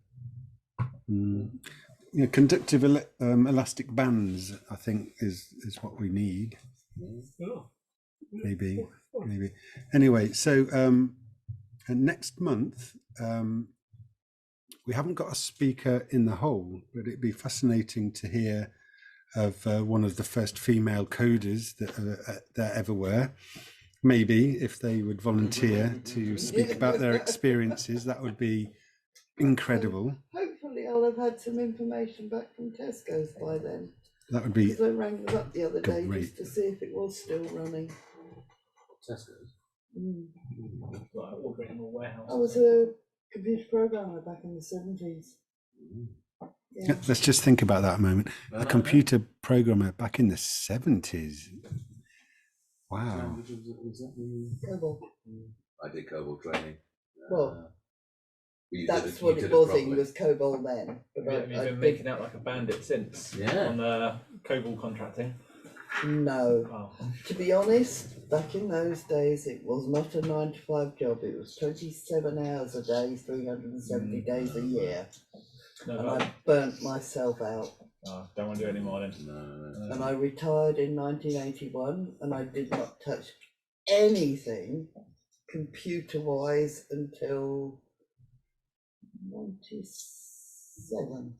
Yeah, conductive elastic bands, I think, is what we need. Maybe. Anyway, so next month we haven't got a speaker in the hole, but it'd be fascinating to hear of one of the first female coders that there ever were. Maybe if they would volunteer to speak about their experiences, that would be incredible. Hopefully I'll have had some information back from Tesco's by then. That would be Because I rang them up the other day great. just to see if it was still running. Tesco's. Like ordering in a warehouse. I was a computer programmer back in the 70s. Yeah. Let's just think about that a moment. A computer programmer back in the 70s. Wow. COBOL. I did COBOL training. Well, you that's did what did it was. properly. It was COBOL then. But Have you I been making out like a bandit since? Yeah. On COBOL contracting. No. Oh. To be honest, back in those days, it was not a 9-to-5 job. It was 27 hours a day, 370 days a year. No, And I burnt myself out. don't want to do any more then. No. And I retired in 1981, and I did not touch anything computer-wise until 97.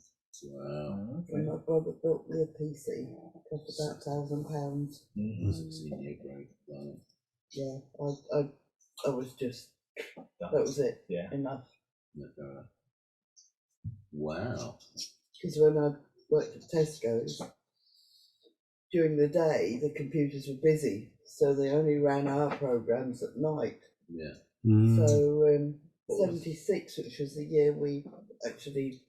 Wow. When my brother built me a PC, cost about £1,000. 16-year grade. Right. Yeah, I was just, that was it. Yeah. Enough. Yeah, fair enough. Wow. Because when I worked at Tesco's, during the day the computers were busy, so they only ran our programs at night. Yeah. So 76, which was the year we actually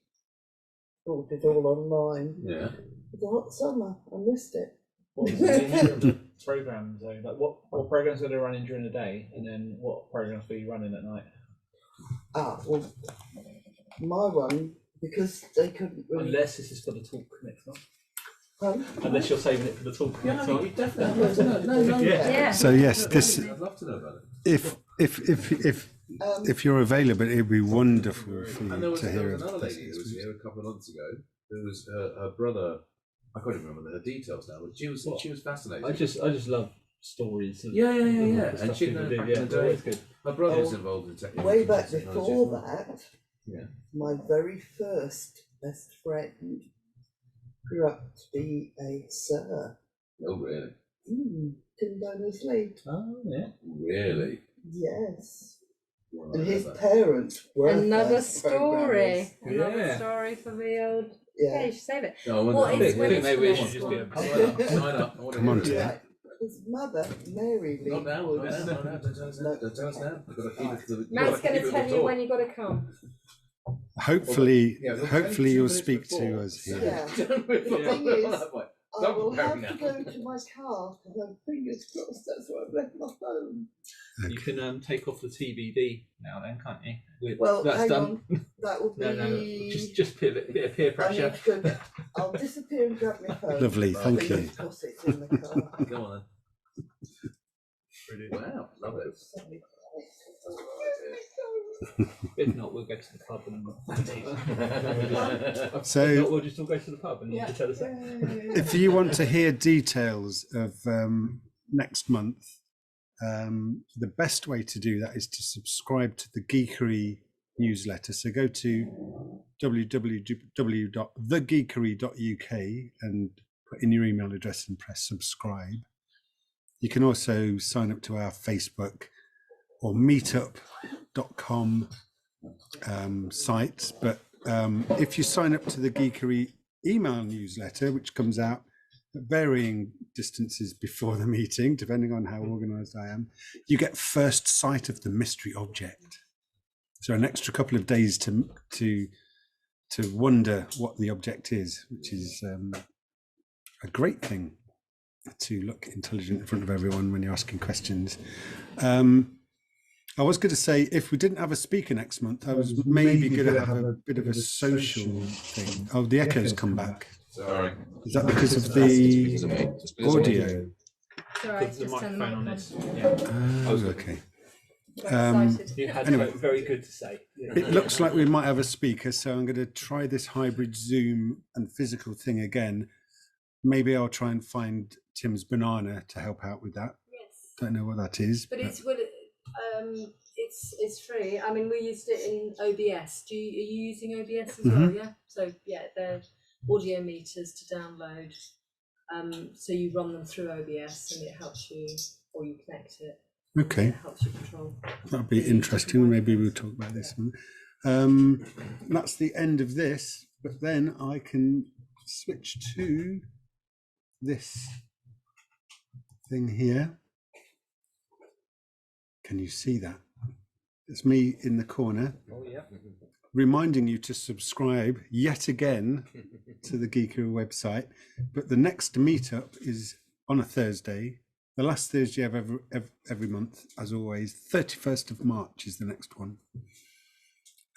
brought it all online. Yeah. It was a hot summer. I missed it. What was the nature of the programs though? Like what programs were they running during the day, and then what programs were you running at night? Well, my one, because they couldn't really. Unless this is for the talk next month. Pardon? Unless you're saving it for the talk next month. Definitely. No. Yeah. So yes, this I'd love to know about it. if you're available, it'd be wonderful for And there you was, to hear another of lady who was here a couple of months ago. Who was her brother. I can't even remember her details now, but she was fascinating. I just love stories. Of, Yeah. of And stuff she people back do. in Yeah, the it's day. always good. My brother was Oh, involved in technology. Way back technology before as well. that, Yeah. my very first best friend grew up to be a sir. Oh, really? Tim Berners-Lee. Oh, yeah. Really? Yes. Well, And his never. parents were Another first story. programmers. Another Yeah. story for the old. Yeah, Yeah. you should save it. No, I What wonder- is- I when think is maybe the we next should just one? be a Sign up. Sign up. I wanna Come on, hear it. Tim. Yeah. His mother, Mary Lee Not now. Wood. Not now. Don't tell us now. Don't tell us now. I've got to keep it to the. Matt's going to tell you when you've got to come. Hopefully, Yeah, we'll hopefully tell you 2 you'll minutes speak before. to us here. Yeah. The thing is, I Don't will prepare have me to now. go to my car because I'm fingers crossed that's where I've left my phone. You can take off the TBD now, then, can't you? Well, that's hang done. on. That will be. No, just bit of peer I pressure. need to go get. I'll disappear and grab my phone. Lovely, thank you. Fingers crossed it's in the car. Go on then. Wow, love it. If not, we'll go to the pub and. So- If not, we'll just all go to the pub and you can tell us that. If you want to hear details of next month, the best way to do that is to subscribe to the Geekery newsletter. So go to www.thegeekery.uk and put in your email address and press subscribe. You can also sign up to our Facebook or meetup.com sites. But if you sign up to the Geekery email newsletter, which comes out at varying distances before the meeting, depending on how organized I am, you get first sight of the mystery object. So an extra couple of days to wonder what the object is, which is a great thing to look intelligent in front of everyone when you're asking questions. I was going to say, if we didn't have a speaker next month, I was maybe going to have a bit of a social thing. Oh, the echo's come back. Sorry. Is that because of the audio? Sorry, Put the just turn microphone on the this. mic on. Yeah. Okay. Excited. You had Anyway. very good to say. It looks like we might have a speaker, so I'm going to try this hybrid Zoom and physical thing again. Maybe I'll try and find Tim's banana to help out with that. Yes. Don't know what that is. But it's free. I mean, we used it in OBS. Are you using OBS as well? Yeah. So yeah, they're audio meters to download. So you run them through OBS, and it helps you, or you connect it. Okay, It helps you control. that'll be interesting. Maybe we'll talk about this one. That's the end of this, but then I can switch to this thing here. Can you see that? It's me in the corner, Oh, yeah. reminding you to subscribe yet again to the Geekery website. But the next meetup is on a Thursday, the last Thursday of every month, as always. 31st of March is the next one.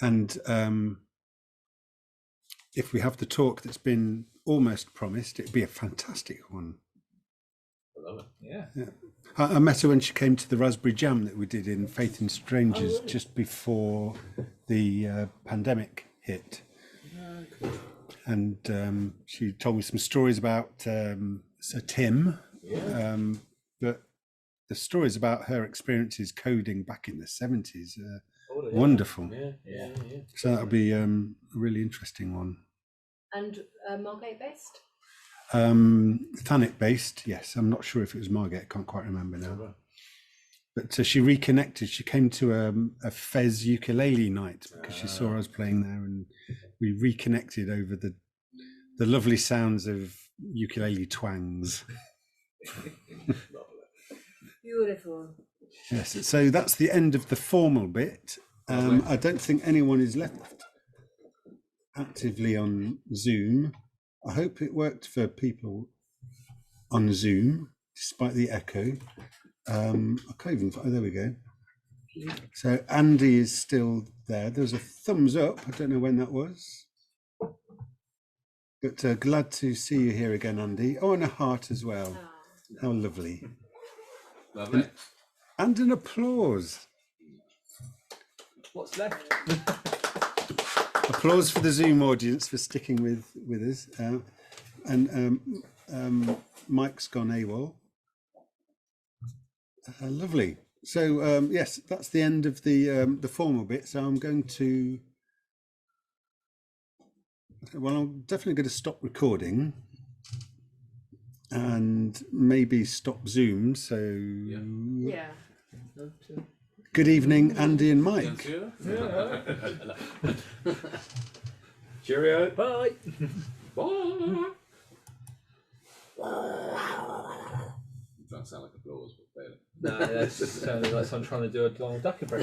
And if we have the talk that's been almost promised, it'd be a fantastic one. I love it. Yeah. I met her when she came to the Raspberry Jam that we did in Faith in Strangers just before the pandemic hit. And she told me some stories about Sir Tim, but the stories about her experiences coding back in the 70s are wonderful. Yeah. So that'll be a really interesting one. And Margate based? Thanet based, yes. I'm not sure if it was Margate, I can't quite remember now. But she reconnected. She came to a Fez ukulele night because she saw us playing there, and we reconnected over the lovely sounds of ukulele twangs. Beautiful. Yes, so that's the end of the formal bit. I don't think anyone is left actively on Zoom. I hope it worked for people on Zoom, despite the echo. I can't even, oh, there we go. So Andy is still there. There's a thumbs up. I don't know when that was. But glad to see you here again, Andy. Oh, and a heart as well. How lovely. Lovely. And an applause. What's left? Applause for the Zoom audience for sticking with us. And Mike's gone AWOL. Lovely. So yes, that's the end of the formal bit. So I'm going to. Well, I'm definitely going to stop recording and maybe stop Zoom. So Yeah. good evening, Andy and Mike. Cheerio. Bye. Bye. Don't sound like applause, but fairly. No, that's sounded like someone trying to do a Donald Duck impression.